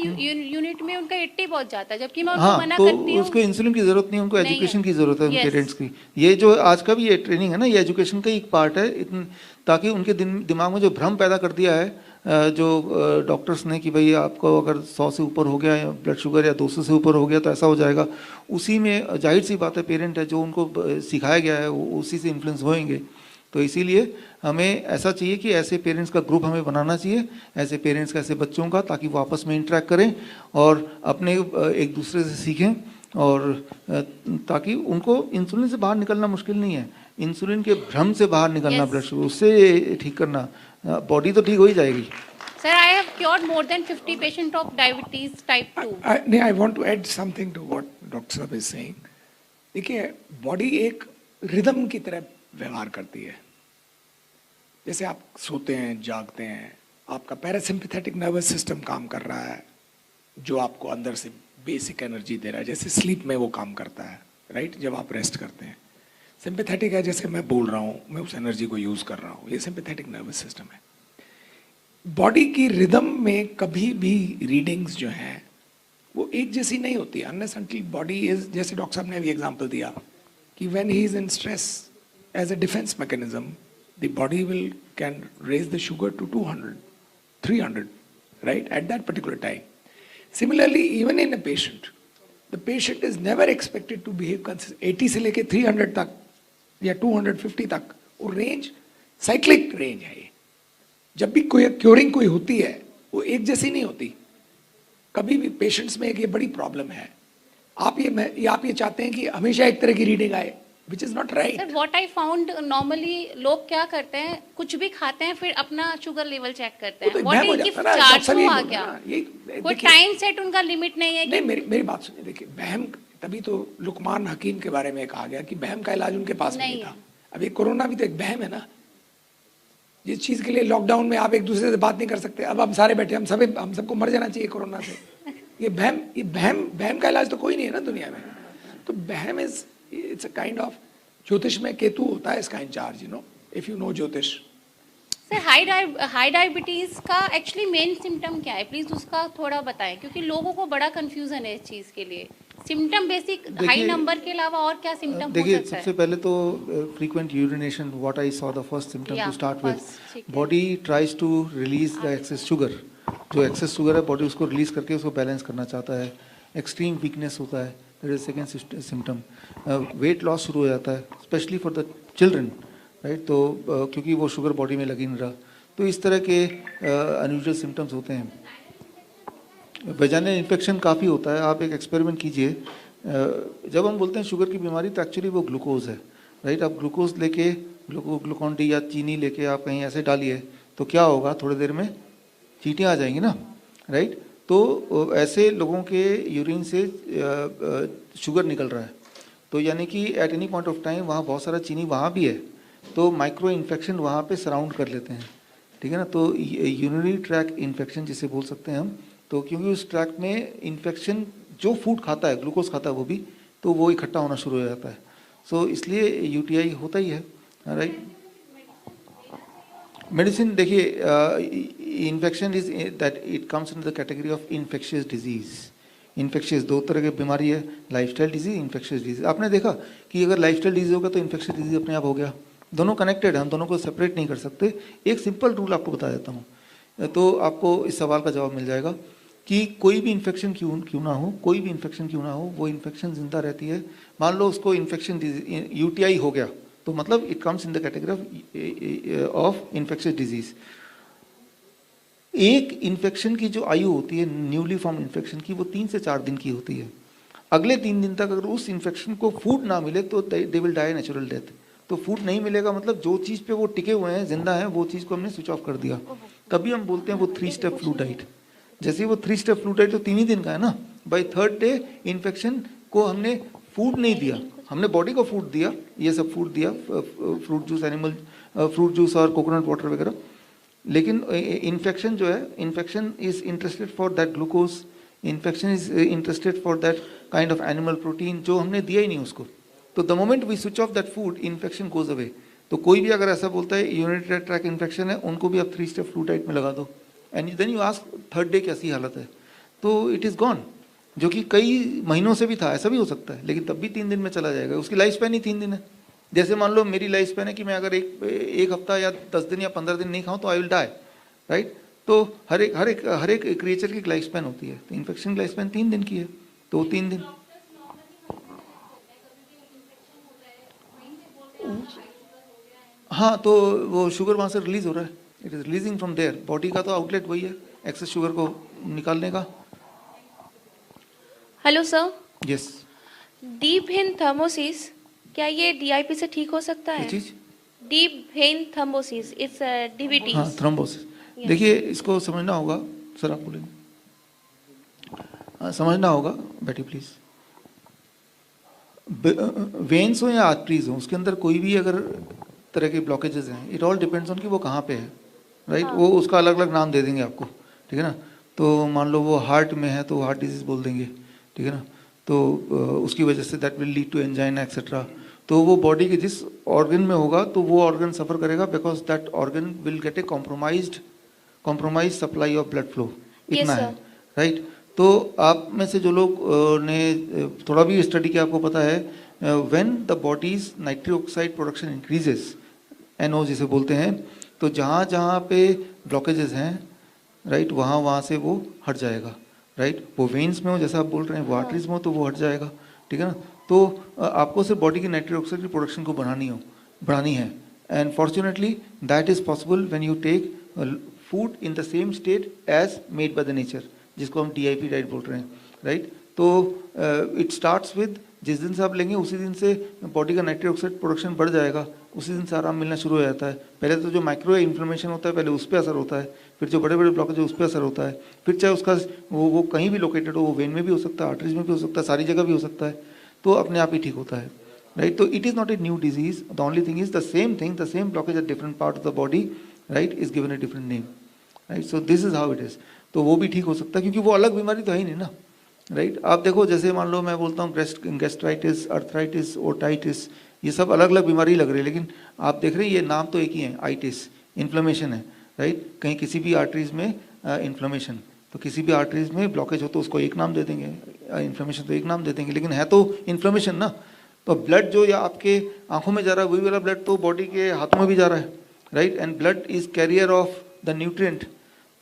यूनिट में उनका 80 पहुंच जाता है, जबकि मैं उनको हाँ, मना तो करती हूँ। उसको इंसुलिन की जरूरत नहीं है, उनको नहीं एजुकेशन है। की जरूरत है, उनके Yes. पेरेंट्स की। ये जो आज का भी ये ट्रेनिंग है ना, ये एजुकेशन का एक पार्ट है, ताकि उनके दिमाग में जो भ्रम पैदा कर दिया है जो डॉक्टर्स ने कि भाई आपको अगर 100 से ऊपर हो गया या ब्लड शुगर या 200 से ऊपर हो गया तो ऐसा हो जाएगा, उसी में जाहिर सी बात है पेरेंट है जो उनको सिखाया गया है वो उसी से इन्फ्लुएंस होएंगे। तो इसीलिए हमें ऐसा चाहिए कि ऐसे पेरेंट्स का ग्रुप हमें बनाना चाहिए, ऐसे पेरेंट्स का, ऐसे बच्चों का, ताकि वो आपस में इंटरेक्ट करें और अपने एक दूसरे से सीखें, और ताकि उनको इंसुलिन से बाहर निकलना मुश्किल नहीं है, इंसुलिन के भ्रम से बाहर निकलना, Yes. ब्लड शुगर उससे ठीक करना, बॉडी तो ठीक हो ही जाएगी। Sir, I have cured more than 50 patients of diabetes type 2. I want to add something to what Dr. Saab is saying. देखिए, बॉडी एक रिदम की तरह व्यवहार करती है। जैसे आप सोते हैं, जागते हैं, आपका पैरासिम्पैथेटिक नर्वस सिस्टम काम कर रहा है, जो आपको अंदर से बेसिक एनर्जी दे रहा है, जैसे स्लीप में वो काम करता है, राइट, जब आप रेस्ट करते हैं। सिंपैथेटिक है, जैसे मैं बोल रहा हूँ, मैं उस एनर्जी को यूज कर रहा हूँ, ये सिंपैथेटिक नर्वस सिस्टम है। बॉडी की रिदम में कभी भी रीडिंग्स जो हैं वो एक जैसी नहीं होती, अनलेस अनटिल बॉडी इज, जैसे डॉक्टर साहब ने भी एग्जांपल दिया कि when he is in stress as a defence mechanism, the body will can raise the sugar to 200, 300, right, at that particular time. Similarly even in a patient, the patient is never expected to behave consistent. 80 से लेके 300 तक या 250 तक वो range cyclic range है। ये जब भी कोई क्योरिंग कोई होती है वो एक जैसी नहीं होती। कभी भी पेशेंट्स में एक ये बड़ी प्रॉब्लम है, आप ये चाहते हैं कि हमेशा एक तरह की रीडिंग आए, which is not right. Sir what I found, normally लोग क्या करते हैं, कुछ भी खाते हैं फिर अपना शुगर लेवल चेक करते हैं। व्हाट इज गिफ्ट चार्ज हुआ क्या? कोई टाइम सेट उनका लिमिट नहीं है? नहीं, मेरी बात सुनिए, देखिए बहम, तभी तो लुकमान हकीम के बारे में कहा गया कि बहम का इलाज उनके पास नहीं था। अब ये कोरोना भी तो एक बहम है ना, जिस चीज के लिए लॉकडाउन में आप एक दूसरे से बात नहीं कर सकते, अब हम सारे बैठे, हम सबको मर जाना चाहिए कोरोना से। ये बहम का इलाज तो कोई नहीं है ना दुनिया में। तो बहम is, it's a kind of, ज्योतिष में केतु होता है इसका in charge, you know, if you know ज्योतिष। सर हाई डायबिटीज का एक्चुअली मेन सिम्टम क्या है, प्लीज उसका थोड़ा बताएं, क्योंकि लोगों को बड़ा कंफ्यूजन है इस चीज के लिए। सिम्टम बेसिक हाई नंबर के अलावा और क्या सिम्टम हो देखिए, सकता है? सबसे पहले तो frequent urination, what I saw the first symptom to start with. ठीक है। Body tries to release the excess sugar, जो एक्सेस शुगर है बॉडी उसको रिलीज करके उसको बैलेंस करना चाहता है। एक्सट्रीम वीकनेस होता है, that is second symptom. Weight loss शुरू हो जाता है, specially for the children, right. तो क्योंकि वो शुगर बॉडी में लगी नहीं रहा, तो इस तरह के अनयूजुअल सिम्टम्स होते हैं। वेजाइनल इन्फेक्शन काफ़ी होता है। आप एक एक्सपेरिमेंट कीजिए, जब हम बोलते हैं शुगर की बीमारी तो एक्चुअली वो ग्लूकोज है, राइट। आप ग्लूकोज लेके ग्लूकॉन डी या चीनी लेके आप कहीं ऐसे डालिए तो क्या होगा, थोड़ी देर में चींटियाँ आ जाएंगी ना, राइट। तो ऐसे लोगों के यूरिन से शुगर निकल रहा है, तो यानी कि at any point of time वहाँ बहुत सारा चीनी वहाँ भी है, तो माइक्रो इन्फेक्शन वहाँ पे सराउंड कर लेते हैं, ठीक है ना। तो यूरिनरी ट्रैक इन्फेक्शन जिसे बोल सकते हैं हम, तो क्योंकि उस ट्रैक में इन्फेक्शन जो फूड खाता है, ग्लूकोज खाता है वो भी, तो वो इकट्ठा होना शुरू हो जाता है। सो इसलिए यूटीआई होता ही है, राइट। मेडिसिन देखिए, infection is that it comes in the category of infectious disease. Infectious दो तरह की बीमारी है, लाइफस्टाइल डिजीज, इन्फेक्शियस डिजीज। आपने देखा कि अगर लाइफस्टाइल डिजीज होगा तो इन्फेक्शियस डिजीज अपने आप हो गया, दोनों कनेक्टेड है, हम दोनों को सेपरेट नहीं कर सकते। एक सिंपल रूल आपको बता देता हूँ, तो आपको इस सवाल का जवाब मिल जाएगा कि कोई भी इन्फेक्शन क्यों ना हो, कोई भी इन्फेक्शन क्यों ना हो, वो इन्फेक्शन जिंदा रहती है। मान लो उसको इन्फेक्शन यूटीआई हो गया, तो मतलब it comes in the category of infectious disease. एक इन्फेक्शन की जो आयु होती है न्यूली फॉर्म इन्फेक्शन की, वो 3 से 4 दिन की होती है। अगले 3 दिन तक अगर उस इन्फेक्शन को फूड ना मिले तो they will die natural death. तो फूड नहीं मिलेगा मतलब जो चीज़ पे वो टिके हुए हैं, जिंदा है, वो चीज़ को हमने स्विच ऑफ कर दिया, तभी हम बोलते हैं वो 3 स्टेप फ्लू डाइट। जैसे वो 3 स्टेप फ्लू डाइट तो 3 ही दिन का है ना, बाय 3rd डे इन्फेक्शन को हमने फूड नहीं दिया, हमने बॉडी को फूड दिया, ये सब फूड दिया, fruit juice, animal fruit juice और कोकोनट वाटर वगैरह। लेकिन इन्फेक्शन जो है, infection is interested for that glucose, infection is interested for that kind of animal protein जो हमने दिया ही नहीं उसको। तो the moment we switch off that food, infection goes away, तो कोई भी अगर ऐसा बोलता है यूरिनरी ट्रैक इन्फेक्शन है, उनको भी आप 3 स्टेप फ्लू टाइट में लगा दो, and then you ask third day कैसी हालत है, तो इट इज़ गॉन। जो कि कई महीनों से भी था, ऐसा भी हो सकता है, लेकिन तब भी 3 दिन में चला जाएगा। उसकी लाइफ स्पैन ही 3 दिन है। जैसे मान लो मेरी लाइफ स्पैन है कि मैं अगर एक हफ्ता या 10 दिन या 15 दिन नहीं खाऊं तो आई विल डाई, राइट। तो हर एक क्रिएचर की लाइफ स्पैन होती है, तो इन्फेक्शन की लाइफ स्पैन 3 दिन की है, तो 3 दिन। हाँ, तो वो शुगर वहाँ से रिलीज हो रहा है, it is releasing from there. Body का तो आउटलेट वही है एक्सेस शुगर को निकालने का। Hello sir, yes. Deep vein thrombosis, क्या ये डीआईपी से ठीक हो सकता ये है? चीज, डीप वेन थर्मोसिस, इट्स डीवीटी। हाँ, थ्रोम्बोसिस। देखिए इसको समझना होगा, सर आप बोलेंगे। समझना होगा, बैठिए प्लीज। वेन्स हो या आर्टरीज हो, उसके अंदर कोई भी अगर तरह के ब्लॉकेजेस हैं, इट ऑल डिपेंड्स ऑन कि वो कहाँ पे है, राइट। वो उसका अलग अलग नाम दे देंगे आपको, ठीक है ना। तो मान लो वो हार्ट में है तो हार्ट डिजीज बोल देंगे, ठीक है ना। तो उसकी वजह से that will lead to angina etcetera. तो वो बॉडी के जिस ऑर्गन में होगा तो वो ऑर्गन सफर करेगा, because that organ will get A compromise supply of blood flow, इतना है, राइट। तो आप में से जो लोग ने थोड़ा भी स्टडी किया, आपको पता है when the bodies nitric oxide production increases, NO जिसे बोलते हैं, तो जहाँ जहाँ पे ब्लॉकेजेस हैं, राइट, वहाँ से वो हट जाएगा, राइट। वो वेन्स में हो जैसा आप बोल रहे हैं, वो आर्टरीज में हो तो वो हट जाएगा, ठीक है ना। तो आपको सिर्फ बॉडी की नाइट्रिक ऑक्साइड की प्रोडक्शन को बढ़ानी है, and fortunately that is possible when you take food in the same state as made by the nature, जिसको हम DIP डाइट बोल रहे हैं, राइट। तो इट स्टार्ट्स विद, जिस दिन से आप लेंगे उसी दिन से बॉडी का नाइट्रिक ऑक्साइड प्रोडक्शन बढ़ जाएगा, उसी दिन से आराम मिलना शुरू हो जाता है। पहले तो जो माइक्रो इन्फ्लेमेशन होता है पहले उस पर असर होता है, फिर जो बड़े बड़े ब्लॉकेज है उस पर असर होता है, फिर चाहे उसका वो कहीं भी लोकेटेड हो, वो वेन में भी हो सकता है, आर्टरीज में भी हो सकता है, सारी जगह भी हो सकता है, तो अपने आप ही ठीक होता है, राइट। तो it is not a new disease, the only thing is the same thing, the same blockage at different part of the body, right, is given a different name, right. So this is how it is. तो वो भी ठीक हो सकता है, क्योंकि वो अलग बीमारी तो है ही नहीं ना, राइट। आप देखो, जैसे मान लो मैं बोलता हूँ गैस्ट्राइटिस, अर्थराइटिस, ओटाइटिस, ये सब अलग अलग बीमारी लग रही है, लेकिन आप देख रहे हैं ये नाम तो एक ही है, आइटिस, इन्फ्लेमेशन है, राइट। कहीं किसी भी आर्टरीज में इन्फ्लेमेशन, तो किसी भी आर्टरीज में ब्लॉकेज हो तो उसको एक नाम दे देंगे, इन्फ्लेमेशन तो एक नाम दे देंगे, लेकिन है तो इन्फ्लेमेशन ना। तो ब्लड जो या आपके आंखों में जा रहा है, वही वाला ब्लड तो बॉडी के हाथों में भी जा रहा है, right. And blood is carrier of the nutrient.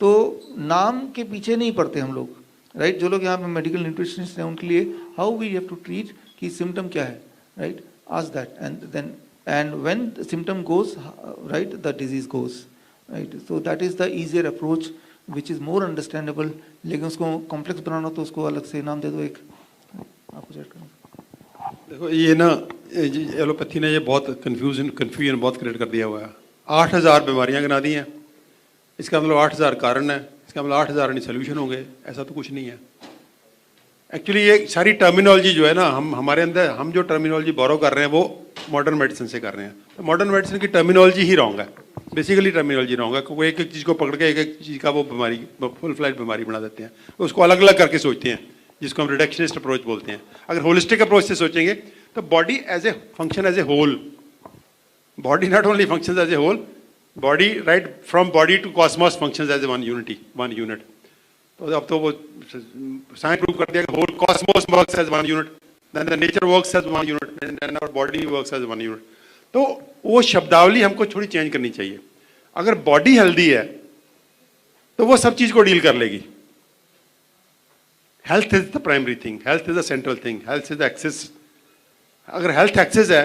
तो नाम के पीछे नहीं पड़ते हम लोग, राइट। जो लोग यहाँ पे मेडिकल न्यूट्रिशनिस्ट हैं उनके लिए how we have to treat, कि सिम्टम क्या है, right, ask that, and then and when the symptom goes, right, the disease goes, right. So that is the easier approach which is more understandable. लेकिन उसको complex बनाना तो उसको अलग से नाम दे दो एक, आपको चेक करना। देखो ये ना, एलोपैथी ने ये बहुत कन्फ्यूजन बहुत क्रिएट कर दिया हुआ है। 8000 बीमारियां गिना दी हैं, इसका मतलब 8000 कारण है, इसका मतलब 8000 नहीं सोल्यूशन होंगे, ऐसा तो कुछ नहीं है। एक्चुअली ये सारी टर्मिनोलॉजी जो है ना, हमारे अंदर हम जो टर्मिनोलॉजी बोरो कर रहे हैं वो मॉडर्न मेडिसिन से कर रहे हैं। तो मॉडर्न मेडिसिन की टर्मिनोलॉजी ही रॉन्ग है, बेसिकली टर्मिनोलॉजी रॉन्ग है, क्योंकि एक एक चीज़ को पकड़ के एक एक चीज़ का वो बीमारी, फुल फ्लैश बीमारी बना देते हैं, उसको अलग अलग करके सोचते हैं, जिसको हम रिडक्शनिस्ट अप्रोच बोलते हैं। अगर होलिस्टिक अप्रोच से सोचेंगे तो body as a function as a whole, body not only function as a whole, body right from body to cosmos functions as a one unit. तो अब तो वो साइंस प्रूव कर दिया कि whole cosmos works as one unit, then the nature works as one unit, then our body works as one unit. तो वो शब्दावली हमको थोड़ी चेंज करनी चाहिए। अगर बॉडी हेल्दी है तो वो सब चीज को डील कर लेगी। Health is the primary thing, health is the central thing, health is the access. अगर हेल्थ एक्सेस है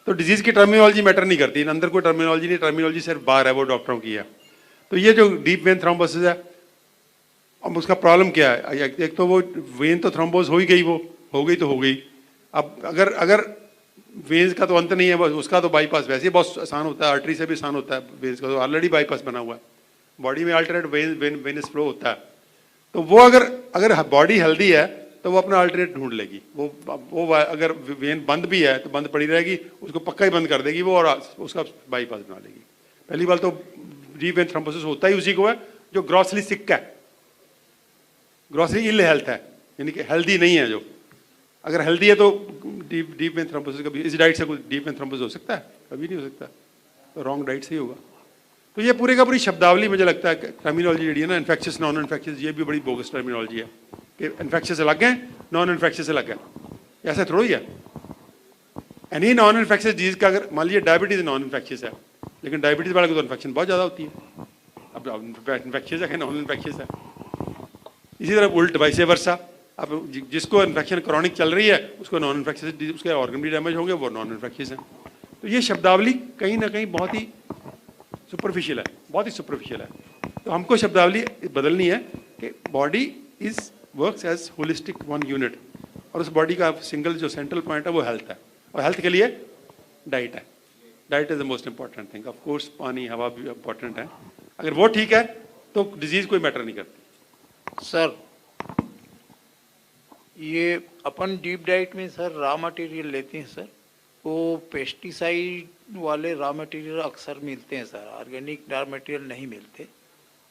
तो डिजीज की टर्मिनोलॉजी मैटर नहीं करती, अंदर कोई टर्मिनोलॉजी नहीं, टर्मिनोलॉजी सिर्फ बाहर है, वो डॉक्टरों की है। तो ये जो डीप वेन थ्रोम्बोसिस है, अब उसका प्रॉब्लम क्या है? एक तो वो वेन तो थ्रोम्बोस हो ही गई, वो हो गई तो हो गई। अब अगर वेन्स का तो अंत नहीं है, बस उसका तो बाईपास वैसे ही बहुत आसान होता है, आर्टरी से भी आसान होता है, वेन्स का तो ऑलरेडी बाईपास बना हुआ है, बॉडी में अल्टरनेट वेनस फ्लो होता है। तो वो अगर बॉडी हेल्दी है तो वो अपना अल्टरनेट ढूंढ लेगी। वो अगर वेन बंद भी है तो बंद पड़ी रहेगी, उसको पक्का ही बंद कर देगी वो, और उसका बाईपास बना लेगी। पहली बात तो डीप वेन थ्रोम्बोसिस होता ही उसी को है जो ग्रॉसली सिक है, ग्रॉसली इल हेल्थ है, यानी कि हेल्दी नहीं है। जो अगर हेल्दी है तो डीप वेन थ्रोम्बोसिस कभी इस डाइट से कुछ डीप वेन थ्रोम्बोसिस हो सकता है? कभी नहीं हो सकता। तो रॉन्ग डाइट से ही होगा। तो ये पूरे का पूरी शब्दावली मुझे लगता है टर्मिनोलॉजी जी है ना, इन्फेक्शियस नॉन इन्फेक्शियस, ये भी बड़ी बोगस टर्मिनोलॉजी है कि इन्फेक्शियस अलग है, नॉन इन्फेक्शियस अलग है। ऐसा थोड़ा ही है। एनी नॉन इन्फेक्शियस डिजीज का अगर मान लीजिए डायबिटीज नॉन इन्फेक्शियस है, लेकिन डायबिटीज वाले को तो इन्फेक्शन बहुत ज़्यादा होती है। अब इन्फेक्शियस है कि नॉन इन्फेक्शियस है। इसी तरह उल्ट वाइसे वर्सा, अब जिसको इन्फेक्शन क्रॉनिक चल रही है उसको नॉन इन्फेक्शियस, उसके ऑर्गन भी डैमेज होंगे, वो नॉन इन्फेक्शियस है। तो ये शब्दावली कहीं ना कहीं बहुत ही सुपरफिशियल है, बहुत ही सुपरफिशियल है। तो हमको शब्दावली बदलनी है कि body is works as holistic one unit, और उस बॉडी का सिंगल जो सेंट्रल पॉइंट है वो हेल्थ है, और हेल्थ के लिए डाइट है। Diet is the most important thing. Of course पानी हवा भी इंपॉर्टेंट है, अगर वो ठीक है तो डिजीज कोई मैटर नहीं करती। सर ये अपन डीप डाइट में सर रॉ मटेरियल लेते हैं सर, तो पेस्टिसाइड वाले रॉ मटेरियल अक्सर मिलते हैं सर, ऑर्गेनिक रॉ मटेरियल नहीं मिलते।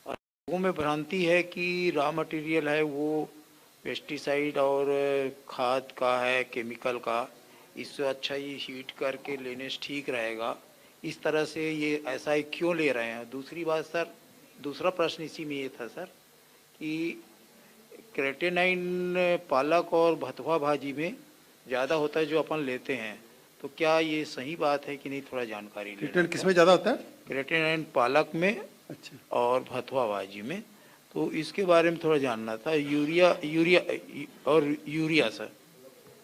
और लोगों में भ्रांति है कि रॉ मटेरियल है वो पेस्टिसाइड और खाद का है, केमिकल का, इससे अच्छा ये हीट करके लेने से ठीक रहेगा। इस तरह से ये ऐसा ही क्यों ले रहे हैं? दूसरी बात सर, दूसरा प्रश्न इसी में ये था सर कि क्रेटेनाइन पालक और भथुआ भाजी में ज़्यादा होता है जो अपन लेते हैं, तो क्या ये सही बात है कि नहीं? थोड़ा जानकारी लेना। क्रेटेनाइन किस में ज़्यादा होता है? क्रेटेनाइन पालक में अच्छा, और भथुआ भाजी में, तो इसके बारे में थोड़ा जानना था। यूरिया सर,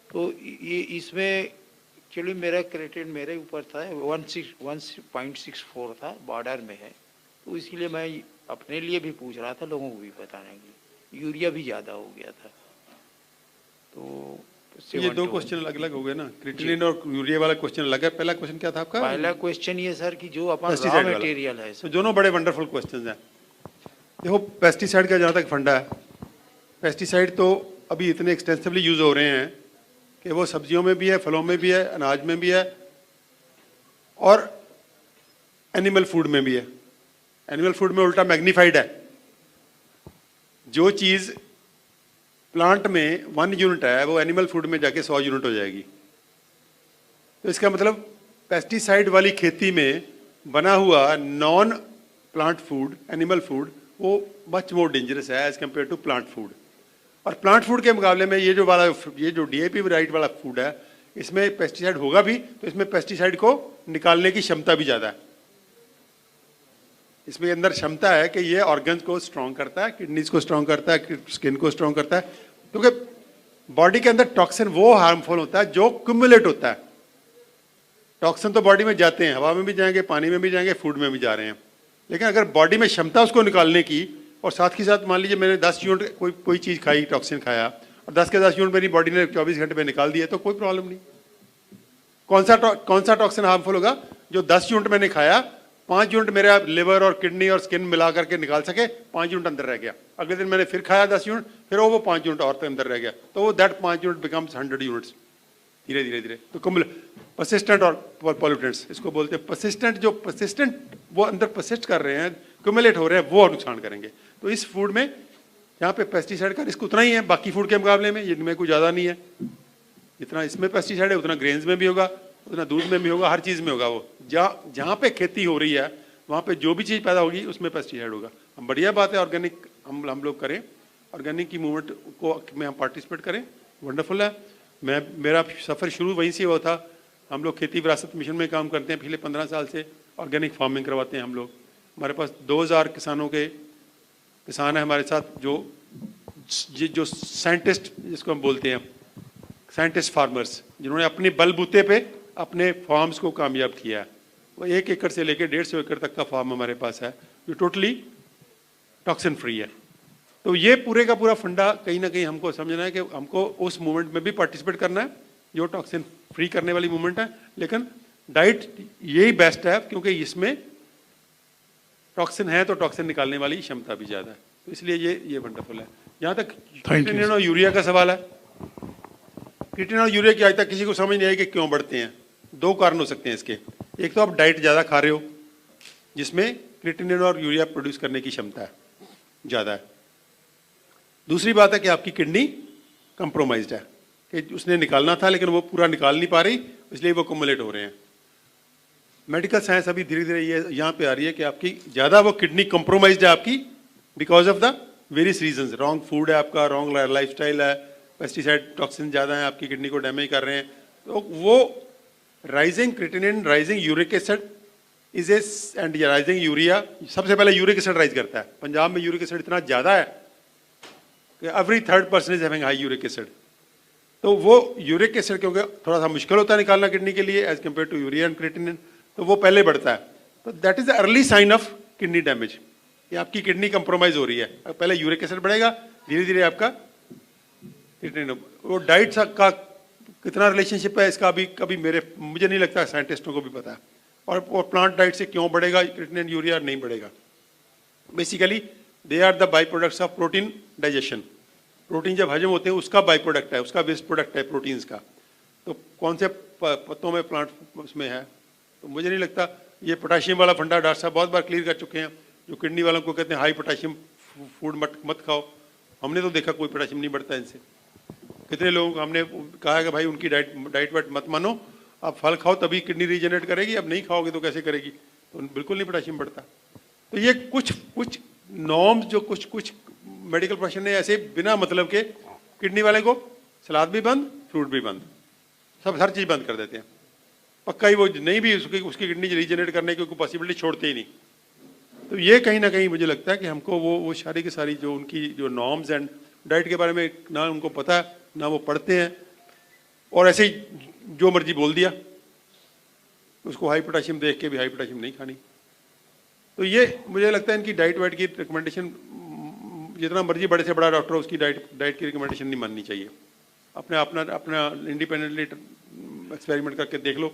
तो ये इसमें एक्चुअली मेरा क्रेटेन मेरे ऊपर था 1.64 था, बॉर्डर में है, तो इसीलिए मैं अपने लिए भी पूछ रहा था, लोगों को भी बताने के लिए। यूरिया भी ज़्यादा हो गया था, तो ये दो क्वेश्चन अलग अलग हो गए ना, क्रिटिलिन और यूरिया वाला क्वेश्चन अलग है। पहला क्वेश्चन क्या था आपका? पहला क्वेश्चन ये सर कि जो अपन रॉ पेस्टिसाइड वाला। मटेरियल है तो सर, दोनों बड़े वंडरफुल क्वेश्चंस हैं। देखो पेस्टिसाइड का जहाँ तक फंडा है, पेस्टिसाइड तो अभी इतने एक्सटेंसिवली यूज हो रहे हैं कि वो सब्जियों में भी है, फलों में भी है, अनाज में भी है, और एनिमल फूड में भी है। एनिमल फूड में उल्टा मैग्नीफाइड है। जो चीज प्लांट में 1 यूनिट है वो एनिमल फूड में जाके 100 यूनिट हो जाएगी। तो इसका मतलब पेस्टिसाइड वाली खेती में बना हुआ non plant food, animal food, वो मच मोर डेंजरस है as compare to plant food. और प्लांट फूड के मुकाबले में ये जो डीएपी राइट वाला फूड है, इसमें पेस्टिसाइड होगा भी, तो इसमें पेस्टिसाइड को निकालने की क्षमता भी ज़्यादा है। इसमें अंदर क्षमता है कि ये ऑर्गन्स को स्ट्रॉन्ग करता है, किडनीज को स्ट्रॉन्ग करता है, स्किन को स्ट्रॉन्ग करता है, क्योंकि बॉडी के अंदर टॉक्सिन वो हार्मफुल होता है जो क्युमुलेट होता है। टॉक्सिन तो बॉडी में जाते हैं, हवा में भी जाएंगे, पानी में भी जाएंगे, फूड में भी जा रहे हैं, लेकिन अगर बॉडी में क्षमता उसको निकालने की, और साथ के साथ मान लीजिए मैंने 10 यूनिट कोई चीज़ खाई, टॉक्सिन खाया, और 10 के 10 यूनिट मेरी बॉडी ने 24 घंटे में निकाल दिया, तो कोई प्रॉब्लम नहीं। कौन सा टॉक्सिन हार्मफुल होगा? जो 10 यूनिट मैंने खाया, 5 यूनिट मेरा लिवर और किडनी और स्किन मिला करके निकाल सके, 5 यूनिट अंदर रह गया। अगले दिन मैंने फिर खाया 10 यूनिट, फिर वो 5 यूनिट और अंदर रह गया, तो वो दैट 5 यूनिट बिकम्स 100 यूनिट्स धीरे धीरे धीरे। तो परसिस्टेंट और पॉल्यूटेंट्स इसको बोलते हैं। परसिस्टेंट वो अंदर परसिस्ट कर रहे हैं, क्युमुलेट हो रहे हैं, वो नुकसान करेंगे। तो इस फूड में यहाँ पे पेस्टिसाइड का रिस्क उतना ही है बाकी फूड के मुकाबले में, इनमें कोई ज़्यादा नहीं है। जितना इसमें पेस्टिसाइड है उतना ग्रेन्स में भी होगा, उतना दूध में भी होगा, हर चीज़ में होगा। वो जहाँ पे खेती हो रही है वहाँ पे जो भी चीज़ पैदा होगी उसमें पेस्टिसाइड होगा। हम बढ़िया बात है, ऑर्गेनिक हम लोग करें, ऑर्गेनिक की मूवमेंट को में हम पार्टिसिपेट करें, वंडरफुल है। मेरा सफ़र शुरू वहीं से हुआ था। हम लोग खेती विरासत मिशन में काम करते हैं, पिछले 15 साल से ऑर्गेनिक फार्मिंग करवाते हैं हम लोग। हमारे पास 2000 किसान हैं हमारे साथ, जो साइंटिस्ट जिसको हम बोलते हैं, साइंटिस्ट फार्मर्स, जिन्होंने अपने बलबूते पे अपने फार्म्स को कामयाब किया है। वो 1 एकड़ से लेकर 150 एकड़ तक का फार्म हमारे पास है जो टोटली टॉक्सिन फ्री है। तो ये पूरे का पूरा फंडा कहीं ना कहीं हमको समझना है कि हमको उस मूवमेंट में भी पार्टिसिपेट करना है जो टॉक्सिन फ्री करने वाली मूवमेंट है, लेकिन डाइट यही बेस्ट है क्योंकि इसमें टॉक्सिन है तो टॉक्सिन निकालने वाली क्षमता भी ज़्यादा है। तो इसलिए ये वंडरफुल है। जहाँ तक क्रिटिनिन और यूरिया का सवाल है, क्रिटिनिन और यूरिया की आज तक किसी को समझ नहीं आई कि क्यों बढ़ते हैं। 2 कारण हो सकते हैं इसके। एक तो आप डाइट ज़्यादा खा रहे हो जिसमें क्रिटिनिन और यूरिया प्रोड्यूस करने की क्षमता है ज़्यादा है। दूसरी बात है कि आपकी किडनी कंप्रोमाइज्ड है कि उसने निकालना था लेकिन वो पूरा निकाल नहीं पा रही, इसलिए वो कम्युलेट हो रहे हैं। मेडिकल साइंस अभी धीरे धीरे ये यहाँ पे आ रही है कि आपकी ज़्यादा वो किडनी कॉम्प्रोमाइज्ड है आपकी because of the various reasons. Wrong food है आपका, रॉन्ग लाइफस्टाइल है, पेस्टिसाइड टॉक्सिन ज़्यादा है, आपकी किडनी को डैमेज कर रहे हैं। तो वो rising creatinine, rising uric acid is and rising urea, सबसे पहले यूरिक एसिड राइज करता है। पंजाब में यूरिक एसिड इतना ज़्यादा है कि every third person is having high uric acid. तो वो यूरिक एसिड क्योंकि थोड़ा सा मुश्किल होता है निकालना किडनी के लिए as compare to urea and creatinine, तो वो पहले बढ़ता है। तो that is the early sign of kidney damage, ये आपकी किडनी कंप्रोमाइज हो रही है। पहले यूरिक एसिड बढ़ेगा, धीरे धीरे आपका क्रिएटिनिन। वो डाइट का कितना रिलेशनशिप है इसका अभी कभी मुझे नहीं लगता साइंटिस्टों को भी पता है। और प्लांट डाइट से क्यों बढ़ेगा क्रिएटिनिन यूरिया, नहीं बढ़ेगा। Basically they are the by products of protein digestion. Protein जब हजम होते हैं उसका बाई प्रोडक्ट है, उसका वेस्ट प्रोडक्ट है प्रोटीन्स का। तो कौन से पत्तों में प्लांट उसमें है, तो मुझे नहीं लगता। ये पोटाशियम वाला फंडा डॉक्टर साहब बहुत बार क्लियर कर चुके हैं। जो किडनी वालों को कहते हैं हाई पोटाशियम फूड मत खाओ, हमने तो देखा कोई पोटाशियम नहीं बढ़ता इनसे। कितने लोगों को हमने कहा है कि भाई उनकी डाइट वाइट मत मानो, आप फल खाओ तभी किडनी रीजनरेट करेगी, अब नहीं खाओगे तो कैसे करेगी। तो बिल्कुल नहीं पोटाशियम बढ़ता। तो ये कुछ नॉर्म्स जो कुछ मेडिकल प्रोफेशन ने ऐसे बिना मतलब के किडनी वाले को सलाद भी बंद, फ्रूट भी बंद, सब हर चीज़ बंद कर देते हैं। पक्का ही वो नहीं भी उसकी किडनी रीजनरेट करने की पॉसिबिलिटी छोड़ते ही नहीं। तो ये कहीं ना कहीं मुझे लगता है कि हमको वो सारी की सारी जो उनकी जो नॉर्म्स एंड डाइट के बारे में ना उनको पता है, ना वो पढ़ते हैं, और ऐसे ही जो मर्जी बोल दिया। उसको हाई पोटाशियम देख के भी हाई पोटाशियम नहीं खानी। तो ये मुझे लगता है इनकी डाइट वाइट की रिकमेंडेशन, जितना मर्जी बड़े से बड़ा डॉक्टर हो उसकी डाइट की रिकमेंडेशन नहीं माननी चाहिए। अपना इंडिपेंडेंटली एक्सपेरिमेंट करके देख लो।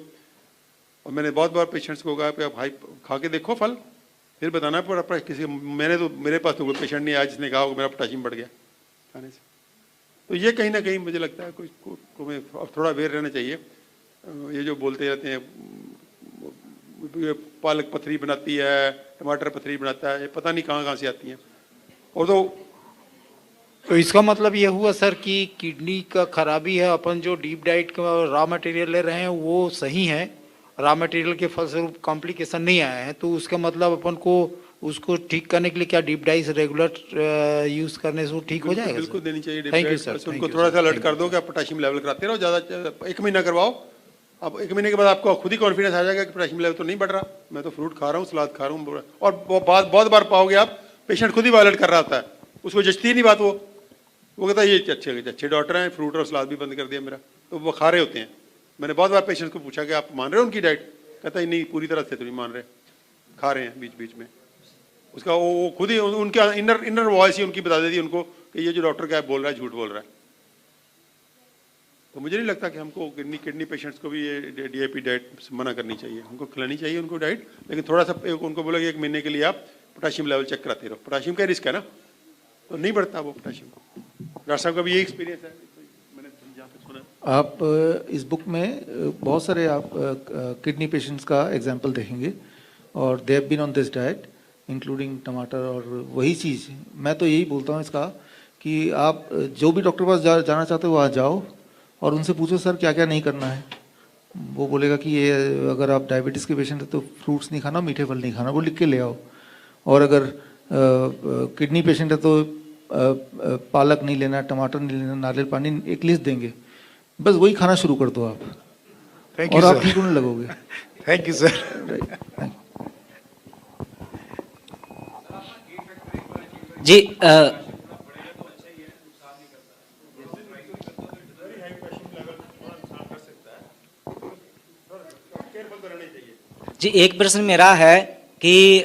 और मैंने बहुत बार पेशेंट्स को कहा कि आप हाई खा के देखो फल, फिर बताना पर किसी मेरे पास तो कोई पेशेंट नहीं आया जिसने कहा मेरा पोटाशियम बढ़ गया खाने से। तो ये कहीं ना कहीं मुझे लगता है कोई थोड़ा अवेयर रहना चाहिए। ये जो बोलते रहते हैं ये पालक पथरी बनाती है, टमाटर पथरी बनाता है, ये पता नहीं कहाँ से आती हैं। और तो इसका मतलब ये हुआ सर कि किडनी का खराबी है, अपन जो डीप डाइट का रॉ मटेरियल ले रहे हैं वो सही है, रॉ मटेरियल के फलस्वरूप कॉम्प्लिकेशन नहीं आए हैं। तो उसका मतलब अपन को उसको ठीक करने के लिए क्या डीप डाइट रेगुलर यूज करने से ठीक हो जाएगा? बिल्कुल देनी चाहिए। Thank you sir. उनको थोड़ा सा अलर्ट कर दो कि आप पोटाशियम लेवल कराते रहो, ज़्यादा 1 महीना करवाओ। अब 1 महीने के बाद आपको खुद ही कॉन्फिडेंस आ जाएगा कि पोटाशियम लेवल तो नहीं बढ़ रहा, मैं तो फ्रूट खा रहा हूँ, सलाद खा रहा हूँ। और बहुत बार पाओगे आप पेशेंट खुद ही वायलेट कर रहा होता है, उसको जचती नहीं बात। वो कहता है ये अच्छे डॉक्टर हैं, फ्रूट और सलाद भी बंद कर दिया मेरा, तो वो खा रहे होते हैं। मैंने बहुत बार पेशेंट को पूछा कि आप मान रहे हो उनकी डाइट, कहता है नहीं पूरी तरह से तो नहीं मान रहे, खा रहे हैं बीच बीच में। उसका वो खुद ही उनके इनर वॉइस ही उनकी बता देती है उनको कि ये जो डॉक्टर क्या बोल रहा है झूठ बोल रहा है। तो मुझे नहीं लगता कि हमको किडनी पेशेंट्स को भी ये DIP डाइट मना करनी चाहिए, हमको खिलानी चाहिए उनको डाइट। लेकिन थोड़ा सा उनको बोला कि 1 महीने के लिए आप पोटाशियम लेवल चेक कराते रहो। पोटाशियम का रिस्क है ना, तो नहीं बढ़ता वो पोटाशियम। डॉक्टर साहब का भी ये एक्सपीरियंस है, मैंने जहाँ तक सुना। आप इस बुक में बहुत सारे आप किडनी पेशेंट्स का एग्जाम्पल देखेंगे और they have been on this diet including टमाटर। और वही चीज़ मैं तो यही बोलता हूँ इसका कि आप जो भी डॉक्टर पास जाना चाहते हो वहाँ जाओ और उनसे पूछो सर क्या क्या नहीं करना है। वो बोलेगा कि ये अगर आप डायबिटीज़ के पेशेंट है तो फ्रूट्स नहीं खाना, मीठे फल नहीं खाना, वो लिख के ले आओ। और अगर किडनी पेशेंट है तो पालक नहीं लेना, टमाटर नहीं लेना, नारियल पानी, एक लिस्ट देंगे, बस वही खाना शुरू कर दो आप और आप ठीक होने लगोगे। Thank you sir. जी जी एक प्रश्न मेरा है कि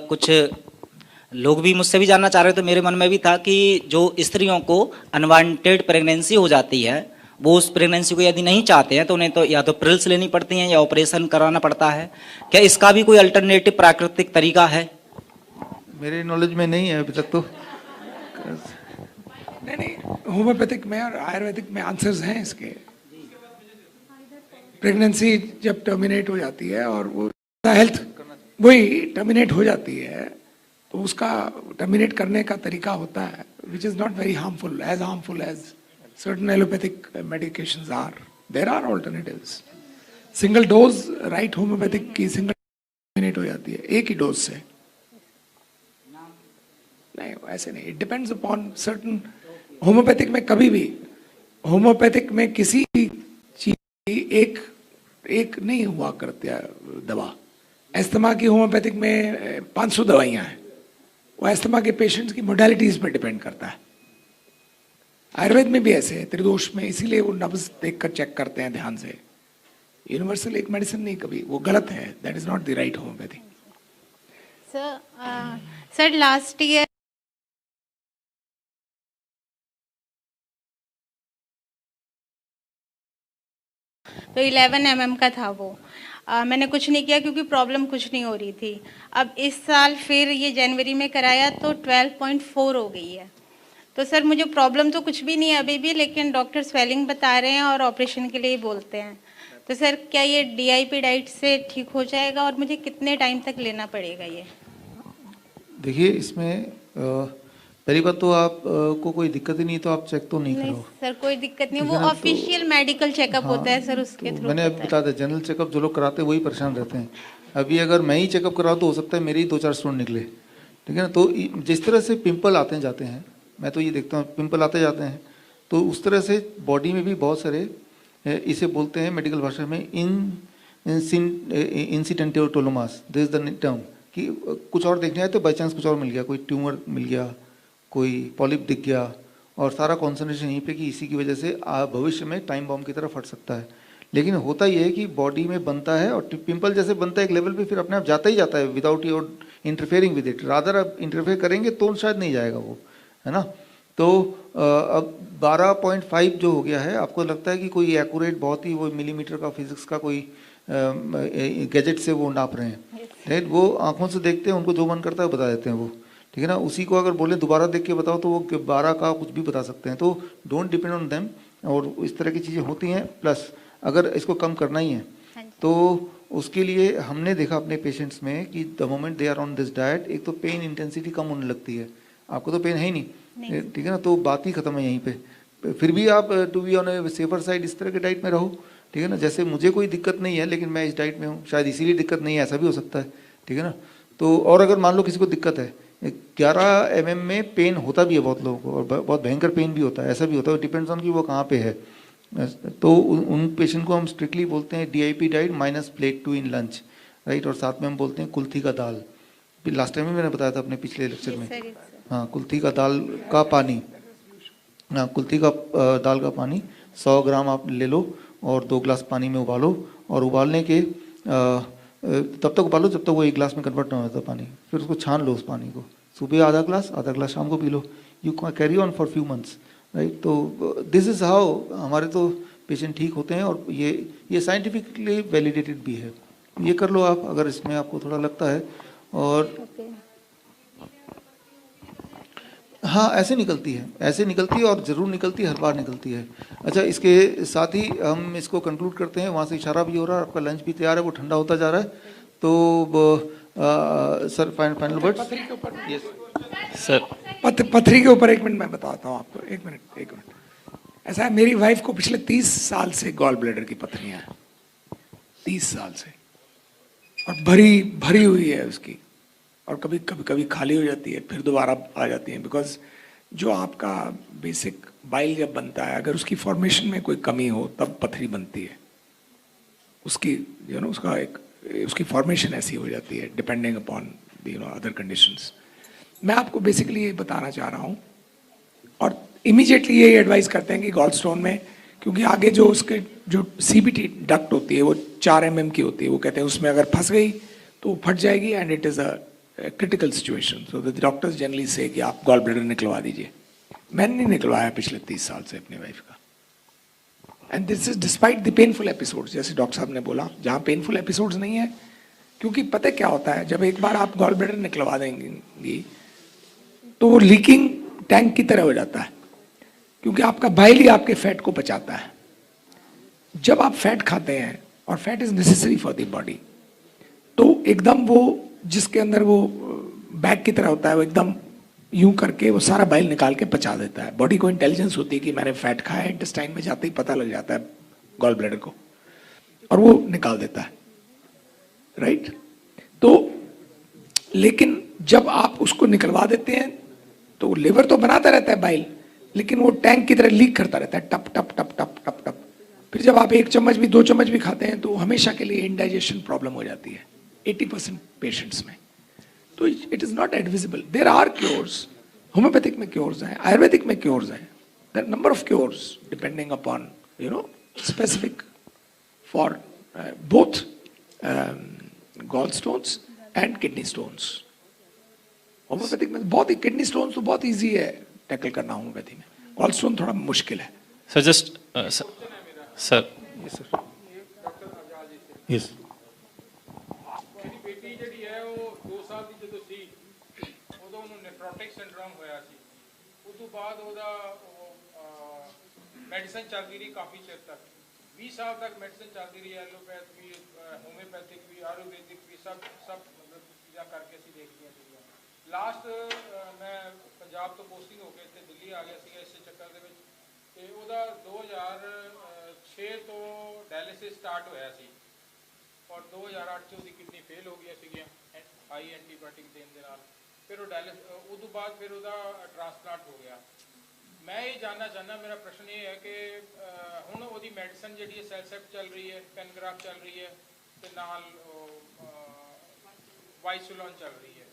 कुछ लोग भी मुझसे भी जानना चाह रहे, तो मेरे मन में भी था कि जो स्त्रियों को अनवांटेड प्रेगनेंसी हो जाती है, वो उस प्रेगनेंसी को यदि नहीं चाहते हैं तो उन्हें तो या तो पिल्स लेनी पड़ती हैं या ऑपरेशन कराना पड़ता है। क्या इसका भी कोई अल्टरनेटिव प्राकृतिक तरीका है? मेरे नॉलेज में नहीं है अभी तक तो। नहीं, होम्योपैथिक में और आयुर्वेदिक में आंसर्स हैं इसके। प्रेगनेंसी जब टर्मिनेट हो जाती है और वो हेल्थ वही टर्मिनेट हो जाती है, तो उसका टर्मिनेट करने का तरीका होता है which is not very harmful as certain allopathic medications are. There are alternatives. Single dose right homeopathic की सिंगल मिनट हो जाती है एक ही डोज से। नहीं ऐसे नहीं, it depends upon certain. Homeopathic में कभी भी, होम्योपैथिक में किसी चीज की एक नहीं हुआ करती है दवा। एस्थमा की होम्योपैथिक में 500 दवाइयां हैं, वो एस्थमा के पेशेंट्स की मोडालिटीज पर डिपेंड करता है। आयुर्वेद में भी ऐसे है, त्रिदोष में, इसीलिए वो नब्ज देखकर चेक करते हैं ध्यान से। यूनिवर्सल एक मेडिसिन नहीं, कभी वो गलत है, that is not the right homeopathy. Sir last year तो 11 mm का था वो। मैंने कुछ नहीं किया क्योंकि प्रॉब्लम कुछ नहीं हो रही थी। अब इस साल फिर ये जनवरी में कराया तो 12.4 हो गई है। तो सर मुझे प्रॉब्लम तो कुछ भी नहीं है अभी भी, लेकिन डॉक्टर स्वेलिंग बता रहे हैं और ऑपरेशन के लिए बोलते हैं। तो सर क्या ये DIP डाइट से ठीक हो जाएगा और मुझे कितने टाइम तक लेना पड़ेगा ये? देखिए इसमें पहली बात तो आप को कोई दिक्कत ही नहीं तो आप चेक तो नहीं कराओ। सर कोई दिक्कत नहीं, वो ऑफिशियल मेडिकल चेकअप होता है सर, उसके थ्रू मैंने अभी बता दिया, जनरल चेकअप जो लोग कराते हैं वही परेशान रहते हैं। अभी अगर मैं ही चेकअप कराऊँ तो हो सकता है मेरे ही 2-4 स्टोन निकले, ठीक है ना। तो जिस तरह से पिंपल आते जाते हैं, मैं तो ये देखता हूँ पिंपल आते जाते हैं, तो उस तरह से बॉडी में भी बहुत सारे, इसे बोलते हैं मेडिकल भाषा में इंसिडेंटियोटोलोमास, दिस इज द टर्म, कि कुछ और देखने आए तो बाई चांस कुछ और मिल गया, कोई ट्यूमर मिल गया, कोई पॉलिप दिख गया, और सारा कॉन्सेंट्रेशन यहीं पे कि इसी की वजह से भविष्य में टाइम बॉम्ब की तरह फट सकता है। लेकिन होता ये है कि बॉडी में बनता है और पिंपल जैसे बनता है एक लेवल पे, फिर अपने आप जाता ही जाता है without your interfering with it. Rather आप इंटरफेयर करेंगे तो शायद नहीं जाएगा वो, है ना। तो अब 12.5 जो हो गया है, आपको लगता है कि कोई एक्यूरेट बहुत ही वो मिलीमीटर का फिजिक्स का कोई गैजेट से वो नाप रहे हैं, राइट। वो आंखों से देखते हैं, उनको जो मन करता है बता देते हैं वो, ठीक है ना। उसी को अगर बोले दोबारा देख के बताओ तो वो 12 का कुछ भी बता सकते हैं। तो डोंट डिपेंड ऑन देम, और इस तरह की चीज़ें होती हैं। प्लस अगर इसको कम करना ही है तो उसके लिए हमने देखा अपने पेशेंट्स में कि the moment they are on this diet, एक तो पेन इंटेंसिटी कम होने लगती है। आपको तो पेन है ही नहीं, ठीक है ना, तो बात ही खत्म है यहीं पे। फिर भी आप to be on a safer side इस तरह के डाइट में रहो, ठीक है ना। जैसे मुझे कोई दिक्कत नहीं है लेकिन मैं इस डाइट में हूँ, शायद इसीलिए दिक्कत नहीं है, ऐसा भी हो सकता है, ठीक है ना। तो और अगर मान लो किसी को दिक्कत है, 11 mm में पेन होता भी है बहुत लोगों को, और बहुत भयंकर पेन भी होता है, ऐसा भी होता है, डिपेंड्स ऑन कि वो कहाँ पे है। तो उन पेशेंट को हम स्ट्रिक्टली बोलते हैं DIP डाइट माइनस प्लेट 2 इन लंच, राइट। और साथ में हम बोलते हैं कुल्थी का दाल, लास्ट टाइम भी मैंने बताया था अपने पिछले लेक्चर में। हाँ, कुल्थी का दाल का पानी, हाँ कुल्थी का दाल का पानी 100 ग्राम आप ले लो और 2 ग्लास पानी में उबालो, और उबालने के तब तक उबालो जब तक वो 1 ग्लास में कन्वर्ट ना हो जाता पानी। फिर उसको छान लो, उस पानी को सुबह आधा ग्लास शाम को P low. You carry on for few months, right. तो दिस इज हाउ हमारे तो पेशेंट ठीक होते हैं, और ये साइंटिफिकली वैलिडेटेड भी है। ये कर लो आप अगर इसमें आपको थोड़ा लगता है। और हाँ ऐसे निकलती है और ज़रूर निकलती है, हर बार निकलती है। अच्छा, इसके साथ ही हम इसको कंक्लूड करते हैं। वहाँ से इशारा भी हो रहा है, आपका लंच भी तैयार है, वो ठंडा होता जा रहा है। तो sir final words. Yes sir, पथरी के ऊपर 1 मिनट मैं बताता हूँ आपको। 1 मिनट। ऐसा है, मेरी वाइफ को पिछले 30 साल से गॉल ब्लैडर की पथरियाँ हैं, 30 साल से, और भरी हुई है उसकी, और कभी खाली हो जाती है, फिर दोबारा आ जाती है। बिकॉज जो आपका बेसिक बाइल जब बनता है, अगर उसकी फॉर्मेशन में कोई कमी हो तब पथरी बनती है। उसकी उसकी फॉर्मेशन ऐसी हो जाती है डिपेंडिंग अपॉन अदर कंडीशंस। मैं आपको बेसिकली ये बताना चाह रहा हूँ, और इमीडिएटली यही एडवाइस करते हैं कि गॉल स्टोन में, क्योंकि आगे जो उसके जो CBT डक्ट होती है वो 4 mm की होती है, वो कहते हैं उसमें अगर फंस गई तो फट जाएगी, and it is a critical situation. So the doctors generally से कि आप गॉल ब्लैडर निकलवा दीजिए। मैंने नहीं निकलवाया पिछले 30 साल से अपनी वाइफ का, and this is despite the painful episodes, जैसे डॉक्टर साहब ने बोला, जहाँ पेनफुल एपिसोड्स नहीं है। क्योंकि पता क्या होता है, जब एक बार आप गॉल ब्लैडर निकलवा देंगी तो वो लीकिंग टैंक की तरह हो जाता है, क्योंकि आपका बाइल ही आपके फैट को बचाता है। जब आप फैट खाते हैं, और fat is necessary for the body, तो एकदम वो जिसके अंदर वो बैग की तरह होता है, वो एकदम यूं करके वो सारा बाइल निकाल के पचा देता है। बॉडी को इंटेलिजेंस होती है कि मैंने फैट खाया है, इंटेस्टाइन में जाते ही पता लग जाता है गॉल ब्लैडर को। और वो निकाल देता है, राइट? तो लेकिन जब आप उसको निकलवा देते हैं तो लिवर तो बनाता रहता है बाइल, लेकिन वो टैंक की तरह लीक करता रहता है, टप टप टप टप टप टप। फिर जब आप 1 चम्मच भी 2 चम्मच भी खाते हैं तो हमेशा के लिए इंडाइजेशन प्रॉब्लम हो जाती है 80% पेशेंट्स में। तो it is not advisable. There are cures, homeopathic में क्योर्स हैं, आयुर्वेदिक में क्योर्स हैं, there number of cures depending upon specific for both gall stones and kidney stones. Homeopathic में बहुत ही, किडनी स्टोन्स तो बहुत ईजी है टैकल करना होम्योपैथी में, गॉल स्टोन थोड़ा मुश्किल है। सर जस्ट सर यस ਮੇਰੀ ਬੇਟੀ ਜਿਹੜੀ ਹੈ ਉਹ 2 ਸਾਲ ਦੀ ਜਦੋਂ ਸੀ ਉਦੋਂ ਉਹਨੂੰ ਨੈਫਰੋਟਿਕ ਸਿੰਡਰੋਮ ਹੋਇਆ ਸੀ। ਉਸ ਤੋਂ ਬਾਅਦ ਉਹਦਾ ਮੈਡੀਸਨ ਚੱਲਦੀ ਰਹੀ ਕਾਫੀ ਚਿਰ ਤੱਕ, 20 ਸਾਲ ਤੱਕ ਮੈਡੀਸਨ ਚੱਲਦੀ ਰਹੀ, ਐਲੋਪੈਥ ਵੀ, ਹੋਮਿਓਪੈਥਿਕ ਵੀ, ਆਯੁਰਵੈਦਿਕ ਵੀ, ਸਭ ਮਤਲਬ ਚੀਜ਼ਾਂ ਕਰਕੇ ਅਸੀਂ ਦੇਖੀਆਂ ਸੀਗੀਆਂ। ਲਾਸਟ ਮੈਂ ਪੰਜਾਬ ਤੋਂ ਪੋਸਟਿੰਗ ਹੋ ਕੇ ਇੱਥੇ ਦਿੱਲੀ ਆ ਗਿਆ ਸੀਗਾ ਇਸੇ ਚੱਕਰ ਦੇ ਵਿੱਚ, ਤੇ ਉਹਦਾ 2006 ਤੋਂ ਡਾਇਲਿਸਿਸ ਸਟਾਰਟ ਹੋਇਆ ਸੀ ਔਰ 2008 ਚ ਉਹਦੀ ਕਿਡਨੀ ਫੇਲ ਹੋ ਗਈਆਂ ਸੀਗੀਆਂ ਹਾਈ ਐਂਟੀਬਾਇਓਟਿਕ ਦੇਣ ਦੇ ਨਾਲ। ਫਿਰ ਉਹ ਉਸ ਤੋਂ ਬਾਅਦ ਫਿਰ ਉਹਦਾ ਟ੍ਰਾਂਸਪਲਾਂਟ ਹੋ ਗਿਆ। ਮੈਂ ਇਹ ਜਾਣਨਾ ਚਾਹੁੰਦਾ, ਮੇਰਾ ਪ੍ਰਸ਼ਨ ਇਹ ਹੈ ਕਿ ਹੁਣ ਉਹਦੀ ਮੈਡੀਸਨ ਜਿਹੜੀ ਹੈ ਸੈਲਸੈਪ ਚੱਲ ਰਹੀ ਹੈ, ਪੈਨਗ੍ਰਾਫ ਚੱਲ ਰਹੀ ਹੈ, ਤੇ ਨਾਲ ਵਾਈਸੁਲਨ ਚੱਲ ਰਹੀ ਹੈ,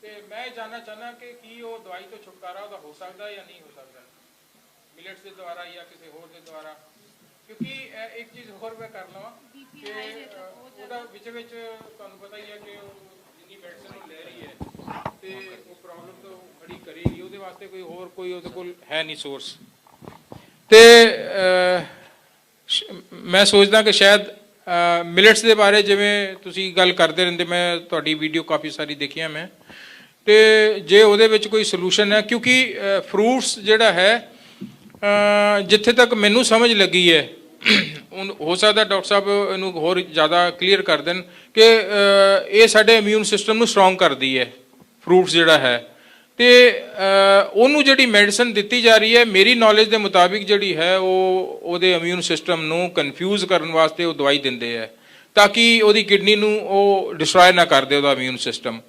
ਤੇ ਮੈਂ ਇਹ ਜਾਣਨਾ ਚਾਹੁੰਦਾ ਕਿ ਕੀ ਉਹ ਦਵਾਈ ਤੋਂ ਛੁਟਕਾਰਾ ਉਹਦਾ ਹੋ ਸਕਦਾ ਜਾਂ ਨਹੀਂ ਹੋ ਸਕਦਾ ਮਿਲਟਸ ਦੇ ਦੁਆਰਾ ਜਾਂ ਕਿਸੇ ਹੋਰ ਦੇ ਦੁਆਰਾ। ਕਿਉਂਕਿ ਇੱਕ ਚੀਜ਼ ਹੋਰ ਮੈਂ ਕਰ ਲਵਾਂ ਕਿ ਉਹਦਾ ਵਿੱਚ ਤੁਹਾਨੂੰ ਪਤਾ ਹੀ ਹੈ ਕਿ ਜਿੰਨੀ ਮੈਡੀਸਨ ਉਹ ਲੈ ਰਹੀ ਹੈ ਤੇ ਉਹ ਪ੍ਰੋਬਲਮ ਤਾਂ ਖੜੀ ਕਰੇਗੀ, ਉਹਦੇ ਵਾਸਤੇ ਕੋਈ ਹੋਰ ਕੋਈ ਉਹਦੇ ਕੋਲ ਹੈ ਨਹੀਂ ਸੋਰਸ। ਤੇ ਮੈਂ ਸੋਚਦਾ ਕਿ ਸ਼ਾਇਦ ਮਿਲਟਸ ਦੇ ਬਾਰੇ ਜਿਵੇਂ ਤੁਸੀਂ ਗੱਲ ਕਰਦੇ ਰਹਿੰਦੇ, ਮੈਂ ਤੁਹਾਡੀ ਵੀਡੀਓ ਕਾਫੀ ਸਾਰੀ ਦੇਖੀਆਂ ਮੈਂ, ਤੇ ਜੇ ਉਹਦੇ ਵਿੱਚ ਕੋਈ ਸੋਲੂਸ਼ਨ ਹੈ, ਕਿਉਂਕਿ ਫਰੂਟਸ ਜਿਹੜਾ ਹੈ ਜਿੱਥੇ ਤੱਕ ਮੈਨੂੰ ਸਮਝ ਲੱਗੀ ਹੈ, ਹੋ ਸਕਦਾ ਡਾਕਟਰ ਸਾਹਿਬ ਇਹਨੂੰ ਹੋਰ ਜ਼ਿਆਦਾ ਕਲੀਅਰ ਕਰ ਦੇਣ, ਕਿ ਇਹ ਸਾਡੇ ਇਮਿਊਨ ਸਿਸਟਮ ਨੂੰ ਸਟਰੋਂਗ ਕਰਦੀ ਹੈ ਫਰੂਟਸ ਜਿਹੜਾ ਹੈ, ਤੇ ਉਹਨੂੰ ਜਿਹੜੀ ਮੈਡੀਸਨ ਦਿੱਤੀ ਜਾ ਰਹੀ ਹੈ ਮੇਰੀ ਨੌਲੇਜ ਦੇ ਮੁਤਾਬਿਕ ਜਿਹੜੀ ਹੈ ਉਹ ਉਹਦੇ ਇਮਿਊਨ ਸਿਸਟਮ ਨੂੰ ਕਨਫਿਊਜ਼ ਕਰਨ ਵਾਸਤੇ ਉਹ ਦਵਾਈ ਦਿੰਦੇ ਹੈ ਤਾਂ ਕਿ ਉਹਦੀ ਕਿਡਨੀ ਨੂੰ ਉਹ ਡਿਸਟਰੋਏ ਨਾ ਕਰ ਦੇ ਉਹਦਾ ਇਮਿਊਨ ਸਿਸਟਮ।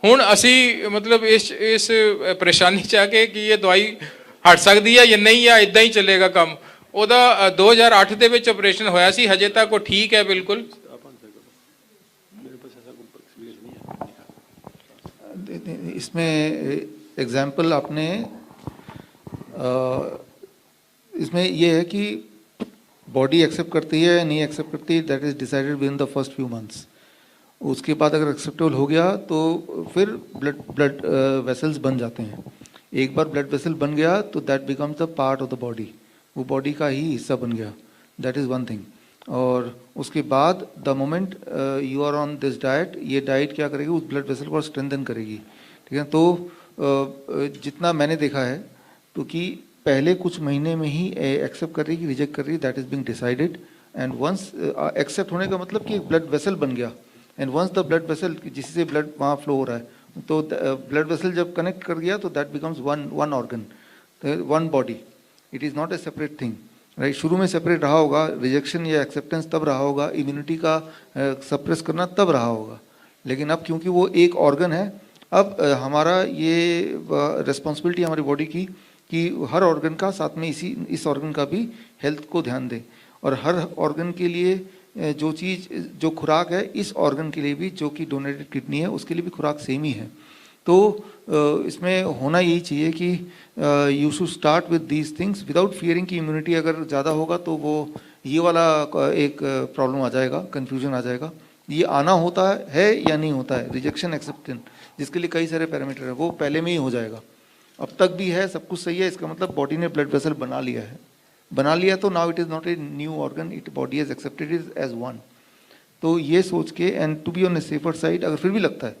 ਹੁਣ ਅਸੀਂ ਮਤਲਬ ਇਸ ਪਰੇਸ਼ਾਨੀ 'ਚ ਆ ਕੇ ਕਿ ਇਹ ਦਵਾਈ ਹਟ ਸਕਦੀ ਹੈ ਜਾਂ ਨਹੀਂ, ਜਾਂ ਇਦਾਂ ਹੀ ਚੱਲੇਗਾ ਕੰਮ। ਉਹਦਾ 2008 ਦੇ ਵਿੱਚ ਆਪਰੇਸ਼ਨ ਹੋਇਆ ਸੀ, ਹਜੇ ਤੱਕ ਉਹ ਠੀਕ ਹੈ ਬਿਲकुल। इसमें एग्जाम्पल आपने इसमें ये है कि बॉडी एक्सेप्ट करती है या नहीं एक्सेप्ट करती, that is decided with in the first few months. उसके बाद अगर एक्सेप्टेबल हो गया तो फिर ब्लड वेसल्स बन जाते हैं। एक बार ब्लड वेसल बन गया तो that becomes the part of the body, वो बॉडी का ही हिस्सा बन गया, दैट इज़ वन थिंग। और उसके बाद the moment you are on this diet, ये डाइट क्या करेगी, उस ब्लड वेसल को स्ट्रेंथन करेगी, ठीक है। तो जितना मैंने देखा है तो कि पहले कुछ महीने में ही एक्सेप्ट कर रही कि रिजेक्ट कर रही, that is being decided. And once accept होने का मतलब कि ब्लड वेसल बन गया, and once the blood vessel जिससे ब्लड वहाँ फ्लो हो रहा है, तो ब्लड वेसल जब कनेक्ट कर गया तो that becomes one organ, one body, it is not A separate thing, right. शुरू में सेपरेट रहा होगा, रिजेक्शन या एक्सेप्टेंस तब रहा होगा, इम्यूनिटी का सप्रेस करना तब रहा होगा, लेकिन अब क्योंकि वो एक ऑर्गन है, अब हमारा ये रिस्पॉन्सिबिलिटी हमारी बॉडी की कि हर ऑर्गन का साथ में इस ऑर्गन का भी हेल्थ को ध्यान दे, और हर ऑर्गन के लिए जो चीज़ जो खुराक है इस ऑर्गन के लिए भी, जो कि डोनेटेड किडनी है उसके लिए भी खुराक सेम ही है। तो इसमें होना यही चाहिए कि you should start with these things without fearing कि इम्यूनिटी अगर ज़्यादा होगा तो वो ये वाला एक प्रॉब्लम आ जाएगा, कन्फ्यूजन आ जाएगा। ये आना होता है या नहीं होता है, रिजेक्शन एक्सेप्टेंस, जिसके लिए कई सारे पैरामीटर है, वो पहले में ही हो जाएगा। अब तक भी है, सब कुछ सही है, इसका मतलब बॉडी ने ब्लड वेसल बना लिया है, बना लिया तो now it is not a new organ, it body has accepted it as one. तो ये सोच के and to be on a safer side, अगर फिर भी लगता है,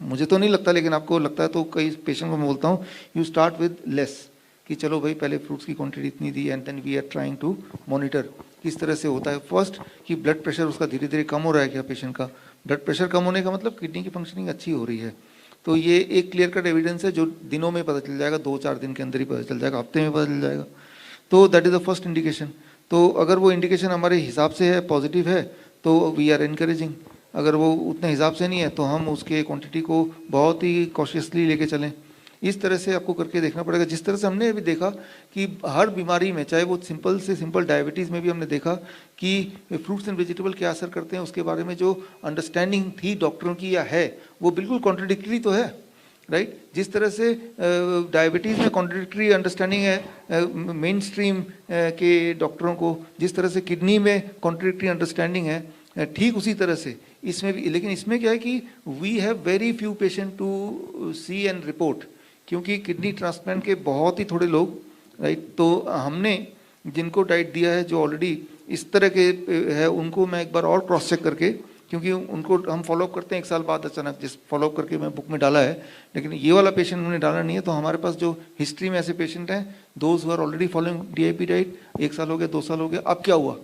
मुझे तो नहीं लगता लेकिन आपको लगता है, तो कई पेशेंट को मैं बोलता हूँ यू स्टार्ट विद लेस, कि चलो भाई पहले फ्रूट्स की क्वांटिटी इतनी दी and then we are trying to monitor किस तरह से होता है। फर्स्ट कि ब्लड प्रेशर उसका धीरे धीरे कम हो रहा है क्या, पेशेंट का ब्लड प्रेशर कम होने का मतलब किडनी की फंक्शनिंग अच्छी हो रही है। तो ये एक क्लियर कट एविडेंस है जो दिनों में पता चल जाएगा, 2-4 दिन के अंदर ही पता चल जाएगा, हफ्ते में पता चल जाएगा। तो that is the first indication. तो अगर वो इंडिकेशन हमारे हिसाब से है, पॉजिटिव है, तो वी आर एनकरेजिंग। अगर वो उतने हिसाब से नहीं है तो हम उसके क्वांटिटी को बहुत ही कॉशियसली लेके चलें। इस तरह से आपको करके देखना पड़ेगा। जिस तरह से हमने अभी देखा कि हर बीमारी में, चाहे वो सिंपल से सिंपल डायबिटीज़ में भी हमने देखा कि फ्रूट्स एंड वेजिटेबल क्या असर करते हैं, उसके बारे में जो अंडरस्टैंडिंग थी डॉक्टरों की या है, वो बिल्कुल कॉन्ट्रडिक्टरी तो है, राइट। जिस तरह से डायबिटीज़ में कॉन्ट्रडिक्टरी अंडरस्टैंडिंग है मेन स्ट्रीम के डॉक्टरों को, जिस तरह से किडनी में कॉन्ट्रडिक्टरी अंडरस्टैंडिंग है, ठीक उसी तरह से इसमें भी। लेकिन इसमें क्या है कि we have very few patient to see and report, क्योंकि किडनी ट्रांसप्लांट के बहुत ही थोड़े लोग, राइट। तो हमने जिनको डाइट दिया है जो ऑलरेडी इस तरह के है, उनको मैं एक बार और क्रॉस चेक करके, क्योंकि उनको हम फॉलोअप करते हैं 1 साल बाद अचानक, जिस फॉलोअप करके मैं बुक में डाला है, लेकिन ये वाला पेशेंट उन्होंने डाला नहीं है। तो हमारे पास जो हिस्ट्री में ऐसे पेशेंट हैं, those who are already following DIP diet, 1 साल हो गया, 2 साल हो गया, अब क्या हुआ,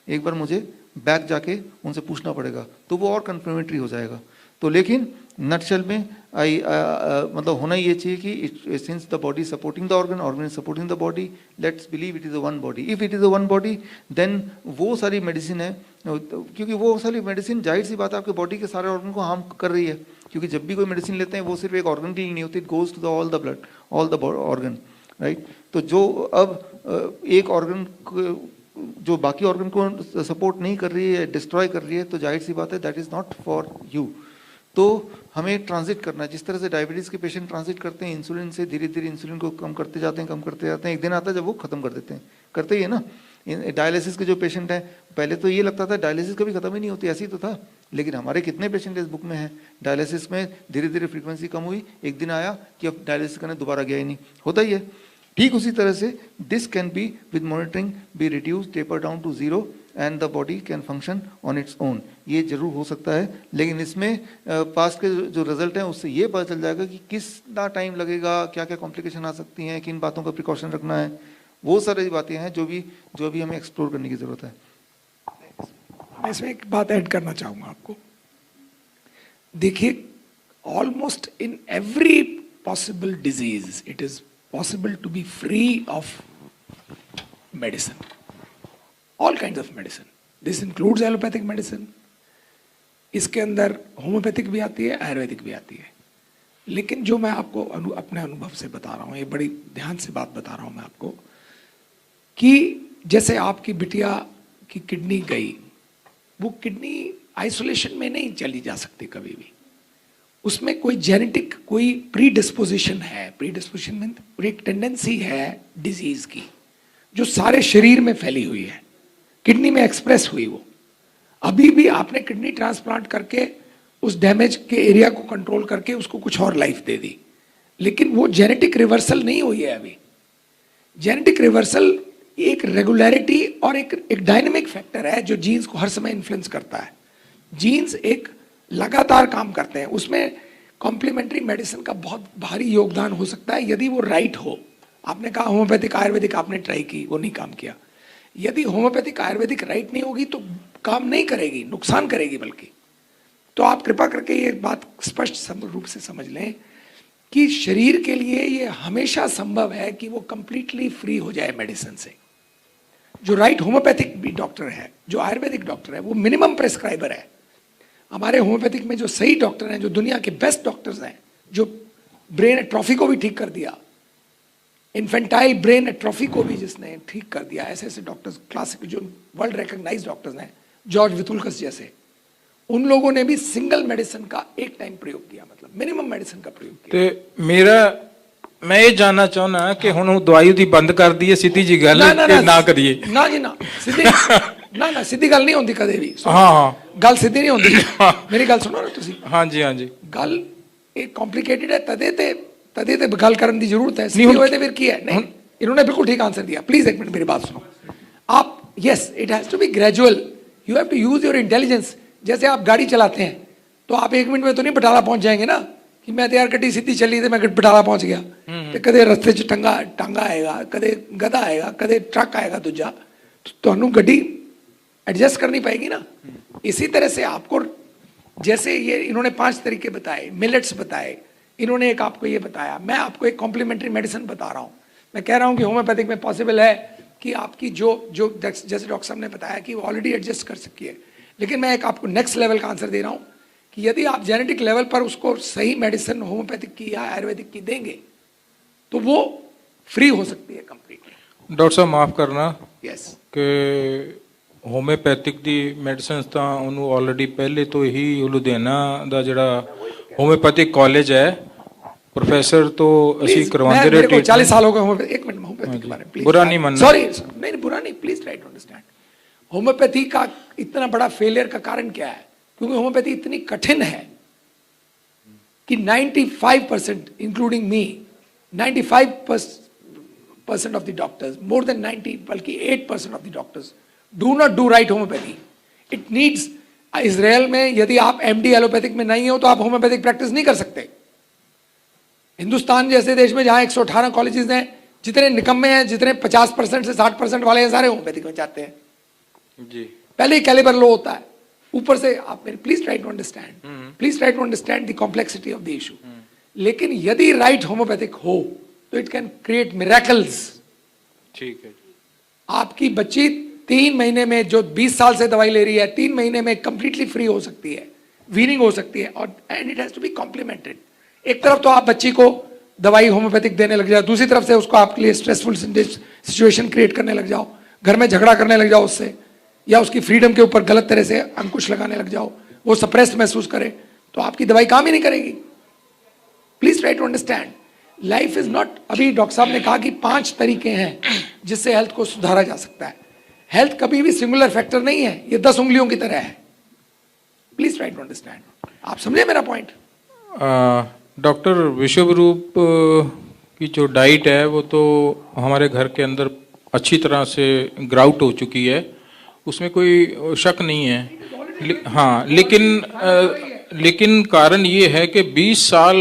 एक बार मुझे बैक जाके उनसे पूछना पड़ेगा, तो वो और कंफर्मेटरी हो जाएगा। तो लेकिन नटशेल में मतलब होना ये चाहिए कि since the body supporting the organ, organ is supporting the body, let's believe it is a one body. If it is a one body then वो सारी मेडिसिन है, क्योंकि वो सारी मेडिसिन जाहिर सी बात है आपके बॉडी के सारे ऑर्गन को हार्म कर रही है, क्योंकि जब भी कोई मेडिसिन लेते हैं वो सिर्फ एक ऑर्गन के लिए नहीं होती, it goes to the all the blood, all the organ, right. तो जो अब एक ऑर्गन जो बाकी ऑर्गन को सपोर्ट नहीं कर रही है, डिस्ट्रॉय कर रही है, तो जाहिर सी बात है that is not for you. तो हमें ट्रांजिट करना है, जिस तरह से डायबिटीज़ के पेशेंट ट्रांजिट करते हैं इंसुलिन से, धीरे धीरे इंसुलिन को कम करते जाते हैं, कम करते जाते हैं, एक दिन आता है जब वो खत्म कर देते हैं, करते ही है ना। डायलिसिस के जो पेशेंट हैं, पहले तो ये लगता था डायलिसिस कभी खत्म ही नहीं होती, ऐसी तो था, लेकिन हमारे कितने पेशेंट इस बुक में हैं डायलिसिस में धीरे धीरे फ्रीक्वेंसी कम हुई, एक दिन आया कि अब डायलिसिस करने दोबारा गया ही नहीं, होता ही है। ठीक उसी तरह से this can be with monitoring be reduce, taper down to 0 and the body can function on its own. ये जरूर हो सकता है, लेकिन इसमें पास्ट के जो रिजल्ट हैं उससे ये पता चल जाएगा कि कितना टाइम लगेगा, क्या क्या कॉम्प्लिकेशन आ सकती हैं, किन बातों का प्रिकॉशन रखना है, वो सारी बातें हैं जो अभी हमें एक्सप्लोर करने की जरूरत है। मैं इसमें एक बात ऐड करना चाहूंगा आपको। देखिए, almost in every possible disease it is possible to be free of medicine, all kinds of medicine. This includes allopathic medicine. इसके अंदर होम्योपैथिक भी आती है, आयुर्वेदिक भी आती है। लेकिन जो मैं आपको अपने अनुभव से बता रहा हूँ, ये बड़ी ध्यान से बात बता रहा हूँ मैं आपको, कि जैसे आपकी बिटिया की किडनी गई, वो किडनी आइसोलेशन में नहीं चली जा सकती कभी भी, उसमें कोई जेनेटिक कोई प्री डिस्पोजिशन है, प्री डिस्पोजिशन में एक टेंडेंसी है डिजीज की जो सारे शरीर में फैली हुई है, किडनी में एक्सप्रेस हुई। वो अभी भी आपने किडनी ट्रांसप्लांट करके उस डैमेज के एरिया को कंट्रोल करके उसको कुछ और लाइफ दे दी, लेकिन वो जेनेटिक रिवर्सल नहीं हुई है अभी। जेनेटिक रिवर्सल एक रेगुलरिटी और एक डायनेमिक फैक्टर है जो जीन्स को हर समय इन्फ्लुएंस करता है। जीन्स एक लगातार काम करते हैं, उसमें कॉम्प्लीमेंट्री मेडिसिन का बहुत भारी योगदान हो सकता है यदि वो राइट हो। आपने कहा होम्योपैथिक आयुर्वेदिक आपने ट्राई की, वो नहीं काम किया। यदि होम्योपैथिक आयुर्वेदिक राइट नहीं होगी तो काम नहीं करेगी, नुकसान करेगी बल्कि। तो आप कृपा करके ये बात स्पष्ट रूप से समझ लें कि शरीर के लिए ये हमेशा संभव है कि वो कंप्लीटली फ्री हो जाए मेडिसिन से। जो राइट होम्योपैथिक भी डॉक्टर है, जो आयुर्वेदिक डॉक्टर है, वो मिनिमम प्रेस्क्राइबर है। हमारे होम्योपैथिक में जो सही डॉक्टर हैं, जो दुनिया के बेस्ट डॉक्टर्स हैं, जो ब्रेन एट्रोफी को भी ठीक कर दिया, इन्फेंटाइल ब्रेन एट्रोफी को भी जिसने ठीक कर दिया, ऐसे ऐसे डॉक्टर्स क्लासिक जो वर्ल्ड रिकॉग्नाइज्ड डॉक्टर्स हैं, जॉर्ज वितुलकस जैसे, उन लोगों ने भी सिंगल मेडिसिन का एक टाइम प्रयोग किया, मतलब मिनिमम मेडिसिन का प्रयोग किया। तो मैं ये जानना चाहना कि हुण दवाई दी बंद कर दी है, सीधी जी गल ना करिए ना जी ना, सीधी ना सीधी गल नहीं होंदी कदे भी। हाँ, गल सीधी नहीं होंदी। मेरी गल सुनो ना तुसी। हाँ जी, हाँ जी। गल एक कॉम्प्लिकेटेड है, तदे ते गल करने की जरूरत है। सीधी होए ते फिर की है? नहीं, इन्होंने बिल्कुल ठीक आंसर दिया। प्लीज एक मिनट मेरी बात सुनो। आप, yes, it has to be gradual, you have to use your intelligence. जैसे आप गाड़ी चलाते हैं तो आप 1 मिनट में तो नहीं बटाला पहुंच जाएंगे ना, कि मैं तो यार गड्डी सीधी चली तो मैं बटाला पहुंच गया। तो कदे रस्ते च टांगा आएगा, कदे गधा आएगा, कदे ट्रक आएगा दूजा, तो तुहानू गड्डी एडजस्ट करनी पड़ेगी ना। इसी तरह से आपको, जैसे ये इन्होंने 5 तरीके बताए, मिलेट्स बताए, इन्होंने एक आपको ये बताया, मैं आपको एक कॉम्प्लीमेंट्री मेडिसिन बता रहा हूँ। मैं कह रहा हूँ कि होम्योपैथिक में पॉसिबल है कि आपकी जो जैसे डॉक्टर साहब ने बताया कि वो ऑलरेडी एडजस्ट कर सकी है, लेकिन मैं एक आपको नेक्स्ट लेवल का आंसर दे रहा हूँ कि यदि आप जेनेटिक लेवल पर उसको सही मेडिसिन होम्योपैथिक की या आयुर्वेदिक की देंगे तो वो फ्री हो सकती है कंप्लीटली। डॉक्टर साहब माफ करना यस ਕਿ ਹੋਮਿਓਪੈਥਿਕ ਦੀ ਮੈਡੀਸਿਨਸ ਤਾਂ ਉਹਨੂੰ ਆਲਰੇਡੀ ਪਹਿਲੇ ਤੋਂ ਹੀ ਲੁਧਿਆਣਾ ਦਾ ਜਿਹੜਾ ਹੋਮਿਓਪੈਥਿਕ ਕਾਲਜ ਹੈ प्रोफेसर तो ਅਸੀਂ करवाते रहे। मेरे को 40 साल हो गए होम्योपैथी। एक मिनट होम्योपैथी के बारे में प्लीज, बुरा नहीं मानना। सॉरी नहीं बुरा नहीं, please try to understand homeopathy का इतना बड़ा फेलियर का कारण क्या है। क्योंकि होम्योपैथी इतनी कठिन है कि 95% including me 95% of the doctors, more than 90 बल्कि 8% of the doctors do not do right homeopathy. It needs, Israel में यदि आप एमडी एलोपैथिक में नहीं हो तो आप होम्योपैथिक प्रैक्टिस नहीं कर सकते। हिंदुस्तान जैसे देश में जहां 118 कॉलेजेस हैं, जितने निकम्मे हैं, जितने 50% से 60% वाले हैं, सारे होम्योपैथिक में जाते हैं जी। पहले ही कैलिबर लो होता है, ऊपर से आप मेरे please try to understand, please try to understand the complexity of the issue. लेकिन यदि राइट होम्योपैथिक हो तो इट कैन क्रिएट मिरेकल्स। ठीक है। आपकी बच्ची 3 महीने में जो 20 साल से दवाई ले रही है 3 महीने में कंप्लीटली फ्री हो सकती है, वीनिंग हो सकती है। और and it has to be complemented. एक तरफ तो आप बच्ची को दवाई होम्योपैथिक देने लग जाओ, दूसरी तरफ से उसको आपके लिए स्ट्रेसफुल सिचुएशन क्रिएट करने लग जाओ, घर में झगड़ा करने लग जाओ उससे, या उसकी फ्रीडम के ऊपर गलत तरह से अंकुश लगाने लग जाओ, वो सप्रेस्ड महसूस करे, तो आपकी दवाई काम ही नहीं करेगी। Please try to understand life is not, अभी डॉक्टर साहब ने कहा कि 5 तरीके हैं जिससे हेल्थ को सुधारा जा सकता है। हेल्थ कभी भी सिंगुलर फैक्टर नहीं है, ये 10 उंगलियों की तरह है। Please try to understand. आप समझे मेरा पॉइंट? डॉक्टर विश्वरूप की जो डाइट है वो तो हमारे घर के अंदर अच्छी तरह से ग्राउट हो चुकी है, उसमें कोई शक नहीं है। हाँ, लेकिन कारण ये है कि 20 साल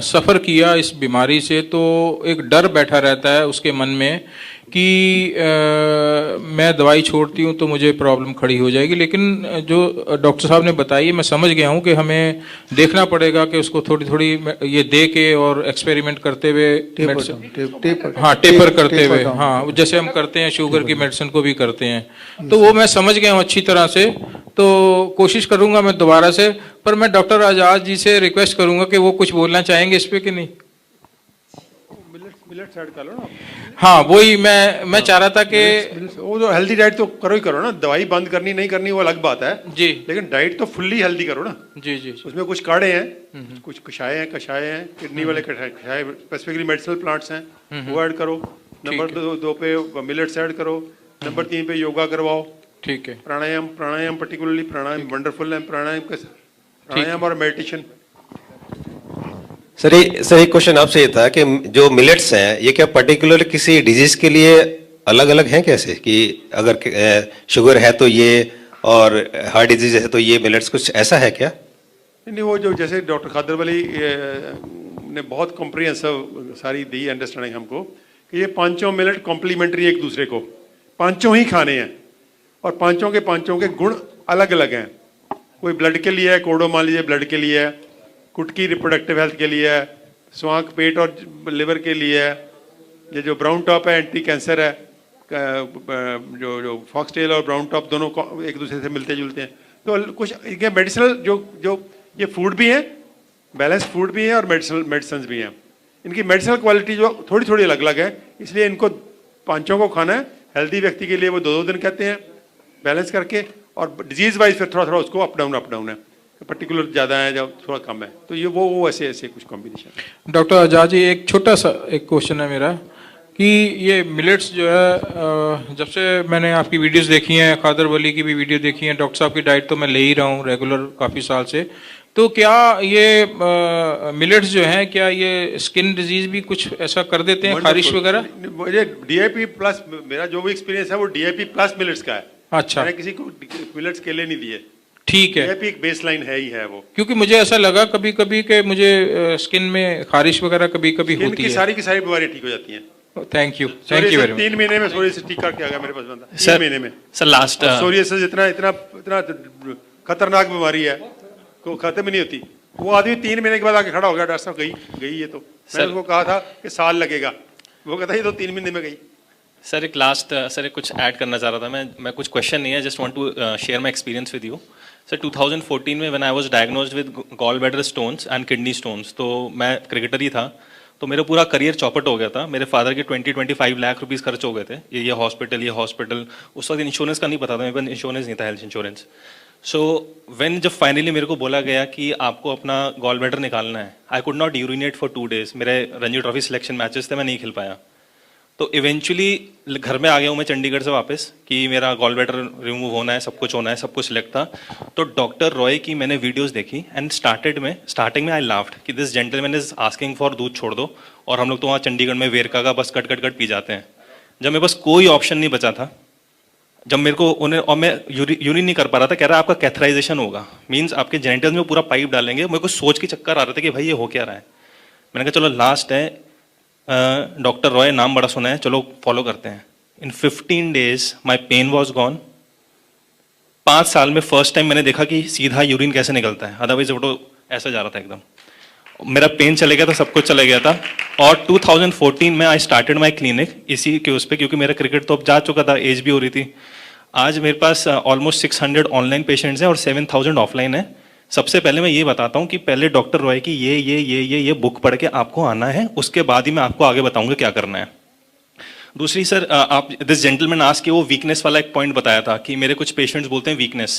सफ़र किया इस बीमारी से, तो एक डर बैठा रहता है उसके मन में कि मैं दवाई छोड़ती हूँ तो मुझे प्रॉब्लम खड़ी हो जाएगी। लेकिन जो डॉक्टर साहब ने बताई मैं समझ गया हूँ कि हमें देखना पड़ेगा कि उसको थोड़ी थोड़ी ये दे के और एक्सपेरिमेंट करते हुए टेपर करते हुए, हाँ जैसे हम करते हैं शुगर की मेडिसिन को भी करते हैं, तो वो मैं समझ गया हूँ अच्छी तरह से। तो कोशिश करूँगा मैं दोबारा से, पर मैं डॉक्टर आजाद जी से रिक्वेस्ट करूँगा कि वो कुछ बोलना चाहेंगे इस पे कि नहीं। मिलेट्स ऐड कर लो ना। हाँ वही मैं चाह रहा था कि वो जो हेल्दी डाइट तो करो ही करो ना, दवाई बंद करनी नहीं करनी वो अलग बात है जी, लेकिन डाइट तो फुल्ली हेल्दी करो ना। जी जी। उसमें कुछ काढ़े हैं, कुछ कषाय हैं, किडनी वाले कषाय स्पेसिफिकली मेडिसिनल प्लांट्स हैं, वो ऐड करो। नंबर 2 पे मिलेट्स ऐड करो। नंबर 3 पे योगा करवाओ। ठीक है। प्राणायाम पर्टिकुलरली प्राणायाम वंडरफुल है। प्राणायाम और मेडिटेशन। सर एक क्वेश्चन आपसे ये था कि जो मिलेट्स हैं ये क्या पर्टिकुलर किसी डिजीज के लिए अलग अलग हैं कैसे, कि अगर शुगर है तो ये और हार्ट डिजीज है तो ये मिलेट्स, कुछ ऐसा है क्या? नहीं, वो जो जैसे डॉक्टर खादर वली ने बहुत कॉम्प्रिहेंसिव सारी दी अंडरस्टैंडिंग हमको कि ये 5 मिलेट कॉम्प्लीमेंट्री एक दूसरे को, 5 ही खाने हैं और 5 के गुण अलग अलग हैं। कोई ब्लड के लिए है, कोडो मान लीजिए ब्लड के लिए है, कुटकी रिप्रोडक्टिव हेल्थ के लिए है, स्वांग पेट और लिवर के लिए है, ये जो ब्राउन टॉप है एंटी कैंसर है, जो फॉक्सटेल और ब्राउन टॉप दोनों एक दूसरे से मिलते जुलते हैं। तो कुछ ये मेडिसिनल जो ये फूड भी है, बैलेंस फूड भी है और मेडिसिन भी हैं। इनकी मेडिसिनल क्वालिटी जो थोड़ी थोड़ी अलग अलग है, इसलिए इनको 5 को खाना है। हेल्दी व्यक्ति के लिए वो 2-2 दिन कहते हैं बैलेंस करके, और डिजीज वाइज फिर थोड़ा उसको अप डाउन है, पर्टिकुलर ज़्यादा है जब थोड़ा कम है, तो ये वो ऐसे कुछ कॉम्बिनेशन। डॉक्टर आजाद जी एक छोटा सा एक क्वेश्चन है मेरा कि ये मिलेट्स जो है, जब से मैंने आपकी वीडियोस देखी हैं, खादर वली की भी वीडियो देखी है, डॉक्टर साहब की डाइट तो मैं ले ही रहा हूँ रेगुलर काफ़ी साल से, तो क्या ये मिलेट्स जो हैं क्या ये स्किन डिजीज भी कुछ ऐसा कर देते हैं, खारिश वगैरह? मुझे DIP प्लस, मेरा जो भी एक्सपीरियंस है वो DIP प्लस मिलेट्स का है। अच्छा, मैंने किसी को मिलेट्स के लिए नहीं दिए। ठीक है। DIP एक बेसलाइन है ही है वो, क्योंकि मुझे ऐसा लगा कभी कभी कि मुझे स्किन में खारिश वगैरह कभी कभी होती है। सारी की सारी बीमारियां ठीक हो जाती हैं। Thank you very much. 3 महीने में सोरियासिस ठीक करके आ गया मेरे पास बंदा, 3 महीने में। सर लास्ट सोरियासिस इतना खतरनाक बीमारी है को खत्म ही नहीं होती। वो आदमी 3 महीने के बाद आके खड़ा हो गया, डॉक्टर साहब गई ये तो। मैंने उसको कहा था कि साल लगेगा, वो कहता ये तो 3 महीने में गई। सर एक लास्ट सर एक कुछ ऐड करना चाह रहा था मैं कुछ क्वेश्चन नहीं है, just want to share my experience with you. Sir 2014 में when I was diagnosed with gall bladder stones and kidney stones, तो मैं क्रिकेटर ही था, तो मेरा पूरा करियर चौपट हो गया था। मेरे फादर के 20-25 लाख रुपीस खर्च हो गए थे, ये हॉस्पिटल। उस वक्त इंश्योरेंस का नहीं पता था, मेरे पास इंश्योरेंस नहीं था, हेल्थ इंश्योरेंस। सो व्हेन जब फाइनली मेरे को बोला गया कि आपको अपना गॉल ब्लैडर निकालना है, I could not urinate for 2 days। मेरे रणजी ट्रॉफी सिलेक्शन मैचेस थे, मैं नहीं खेल पाया। तो इवेंचुअली घर में आ गया हूँ मैं चंडीगढ़ से वापस कि मेरा गॉल ब्लैडर रिमूव होना है, सब कुछ होना है, सब कुछ सिलेक्ट था। तो डॉक्टर रॉय की मैंने वीडियोस देखी एंड स्टार्टिंग में आई लाफ्ड कि this gentleman is asking for दूध छोड़ दो, और हम लोग तो वहाँ चंडीगढ़ में वेरका का बस कट पी जाते हैं। जब मेरे पास कोई ऑप्शन नहीं बचा था, जब मेरे को उन्हें, और मैं यूरिन नहीं कर पा रहा था, कह रहा आपका कैथराइजेशन होगा, मीन्स आपके जेनिटल्स में पूरा पाइप डालेंगे। मेरे को सोच के चक्कर आ रहे थे कि भाई ये हो क्या रहा है। मैंने कहा चलो लास्ट है, डॉक्टर रॉय नाम बड़ा सुना है, चलो फॉलो करते हैं। In 15 days my pain was gone. 5 साल में फर्स्ट टाइम मैंने देखा कि सीधा यूरिन कैसे निकलता है, अदरवाइज वो तो ऐसा जा रहा था एकदम। मेरा पेन चले गया था, सब कुछ चला गया था। और 2014 में आई स्टार्टेड माई क्लिनिक इसी के उस पर, क्योंकि मेरा क्रिकेट तो अब जा चुका था, एज भी हो रही थी। आज मेरे पास ऑलमोस्ट 600 ऑनलाइन पेशेंट्स हैं और 7000 ऑफलाइन है। सबसे पहले मैं ये बताता हूँ कि पहले डॉक्टर रॉय की ये बुक पढ़ के आपको आना है, उसके बाद ही मैं आपको आगे बताऊंगा क्या करना है। दूसरी सर, आप दिस जेंटलमैन आस्क कि वो वीकनेस वाला एक पॉइंट बताया था कि मेरे कुछ पेशेंट्स बोलते हैं वीकनेस।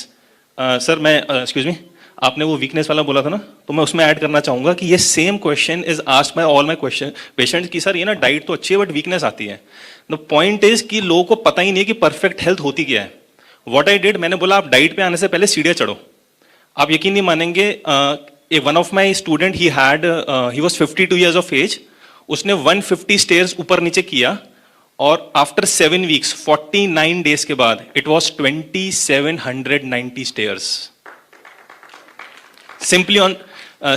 सर मैं एक्सक्यूज मी, आपने वो वीकनेस वाला बोला था ना, तो मैं उसमें ऐड करना चाहूंगा कि ये same question is asked by all my patients कि सर ये ना डाइट तो अच्छी है बट वीकनेस आती है। द पॉइंट इज कि लोगों को पता ही नहीं है कि परफेक्ट हेल्थ होती क्या है। व्हाट आई डिड, मैंने बोला आप डाइट पे आने से पहले सीढ़ियां चढ़ो। आप यकीन नहीं मानेंगे, one of my student he was 52 years of age, उसने 150 स्टेयर्स ऊपर नीचे किया, और आफ्टर 7 weeks 49 days के बाद it was 2790 stairs simply on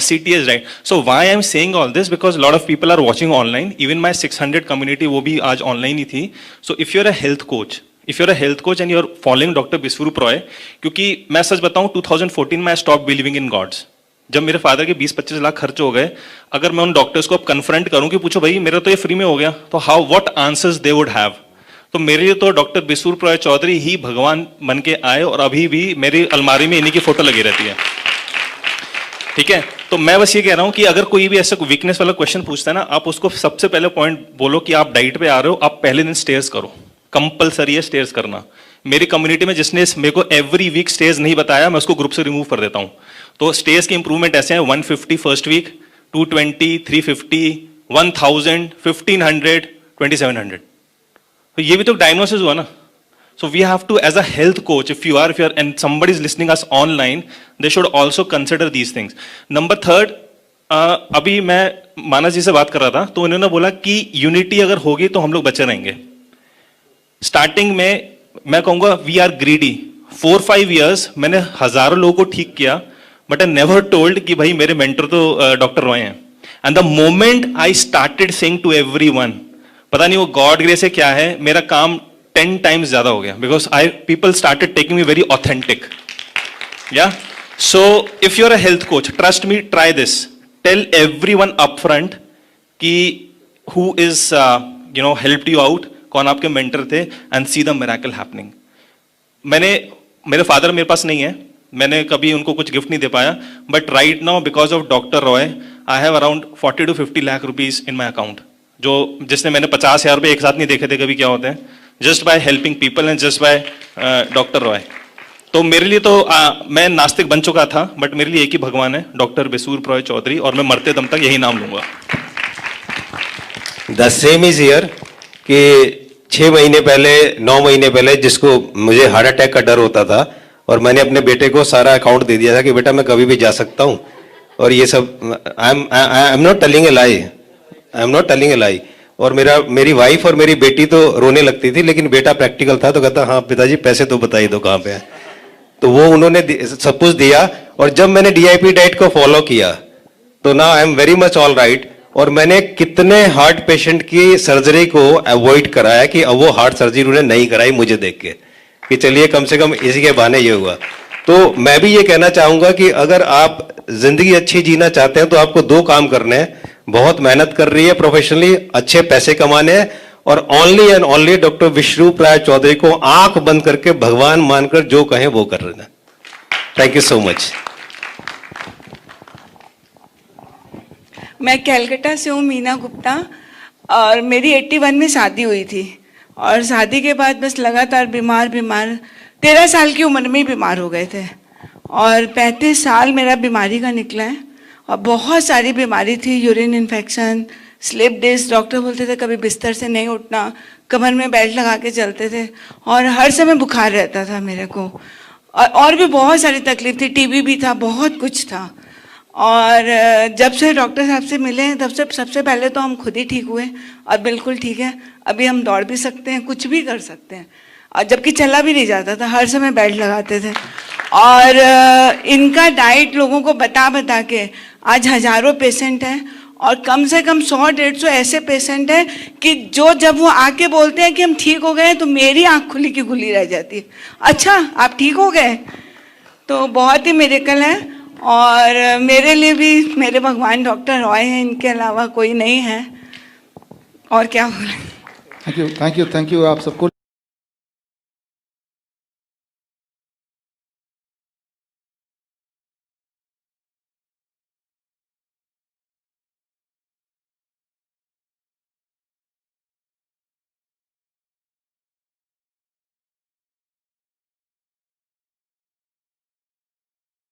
CTS, right? So why I'm saying all this, because a lot of people are watching online, even my 600 community वो भी आज online ही थी। So if you're a health coach and you're following Dr. Biswarup Roy, क्योंकि मैं सच बताऊं 2014 में I stopped believing in gods। जब मेरे फादर के 20-25 लाख खर्च हो गए, अगर मैं उन डॉक्टर्स को अब कन्फ्रंट करूं कि पूछो भाई मेरा तो ये फ्री में हो गया, तो how what answers they would have. तो मेरे लिए तो डॉक्टर बिस्वरूप रॉय चौधरी ही भगवान बन के आए, और अभी भी मेरी अलमारी में इन्हीं की फोटो लगी रहती है। ठीक है, तो मैं बस ये कह रहा हूं कि अगर कोई भी ऐसा वीकनेस वाला क्वेश्चन पूछता है ना, आप उसको सबसे पहले पॉइंट बोलो कि आप डाइट पे आ रहे हो, आप पहले दिन स्टेयर्स करो, कंपलसरी है स्टेयर्स करना। मेरी कम्युनिटी में जिसने मेरे को एवरी वीक स्टेयर्स नहीं बताया, मैं उसको ग्रुप से रिमूव कर देता हूं। तो स्टेयर्स के इंप्रूवमेंट ऐसे हैं, 150 फर्स्ट वीक, 220, 350, 1000, 1500, 2700। तो ये भी तो डायग्नोसिस हुआ ना। So we have to, as a health coach, if you are, and somebody is listening us online, they should also consider these things. Number 3, अभी मैं मानस जी से बात कर रहा था, तो उन्होंने बोला कि यूनिटी अगर होगी तो हम लोग बचे रहेंगे। स्टार्टिंग में मैं कहूंगा वी आर ग्रीडी। 4-5 years मैंने हजारों लोगों को ठीक किया, बट आई नेवर टोल्ड कि भाई मेरे मेंटर तो डॉक्टर रॉय हैं। And the moment I started saying to everyone, पता नहीं वो गॉड ग्रेस है क्या है, मेरा काम 10 times ज्यादा हो गया, because people started taking me very authentic. Yeah. So if you're a health coach, trust me, try this. Tell everyone upfront कि who is helped you out, कौन आपके mentor थे, and see the miracle happening. मेरे father मेरे पास नहीं है, मैंने कभी उनको कुछ गिफ्ट नहीं दे पाया, but right now because of Dr. Roy, I have around 40 to 50 lakh rupees in my account. जिसने मैंने 50,000 रुपए एक साथ नहीं देखे थे कभी क्या होते हैं, just by helping people and just by Dr. Roy. तो मेरे लिए तो मैं नास्तिक बन चुका था, बट मेरे लिए एक ही भगवान है, डॉक्टर बिस्वरूप रॉय चौधरी, और मैं मरते दम तक यही नाम लूंगा। The same is here कि 6 महीने पहले 9 महीने पहले जिसको मुझे हार्ट अटैक का डर होता था, और मैंने अपने बेटे को सारा अकाउंट दे दिया था कि बेटा मैं कभी भी जा सकता हूँ, और ये सब I am not telling a lie. और मेरी वाइफ और मेरी बेटी तो रोने लगती थी, लेकिन बेटा प्रैक्टिकल था तो कहता हाँ पिताजी पैसे तो बताइए दो कहाँ पे है। तो वो उन्होंने सब कुछ दिया, और जब मैंने DIP डाइट को फॉलो किया तो ना I am very much all right. और मैंने कितने हार्ट पेशेंट की सर्जरी को अवॉइड कराया कि अब वो हार्ट सर्जरी उन्हें नहीं कराई मुझे देख के, कि चलिए कम से कम इसी के बहाने ये हुआ। तो मैं भी ये कहना चाहूंगा कि अगर आप जिंदगी अच्छी जीना चाहते हैं तो आपको 2 काम करने हैं। बहुत मेहनत कर रही है प्रोफेशनली, अच्छे पैसे कमाने हैं, और ओनली एंड ओनली डॉक्टर विश्वरूप राय चौधरी को आंख बंद करके भगवान मानकर जो कहें वो कर रहे हैं। Thank you so much. मैं कलकत्ता से हूँ, मीना गुप्ता, और मेरी 81 में शादी हुई थी और शादी के बाद बस लगातार बीमार 13 साल की उम्र में ही बीमार हो गए थे और 35 साल मेरा बीमारी का निकला है और बहुत सारी बीमारी थी, urine infection, slip disc, doctor बोलते थे कभी बिस्तर से नहीं उठना, कमर में बेल्ट लगा के चलते थे और हर समय बुखार रहता था मेरे को और भी बहुत सारी तकलीफ थी, टीबी भी था, बहुत कुछ था। और जब से डॉक्टर साहब से मिले हैं तब से सबसे पहले तो हम खुद ही ठीक हुए और बिल्कुल ठीक है, अभी हम दौड़ भी सकते हैं, कुछ भी कर सकते हैं और जबकि चला भी नहीं जाता था, हर समय बेल्ट लगाते थे। और इनका डाइट लोगों को बता बता के आज हजारों पेशेंट हैं और कम से कम 100-150 ऐसे पेशेंट हैं कि जो जब वो आके बोलते हैं कि हम ठीक हो गए तो मेरी आँख खुली की खुली रह जाती है, अच्छा आप ठीक हो गए, तो बहुत ही मिरेकल है। और मेरे लिए भी मेरे भगवान डॉक्टर रॉय हैं, इनके अलावा कोई नहीं है, और क्या बोले। थैंक यू आप सबको।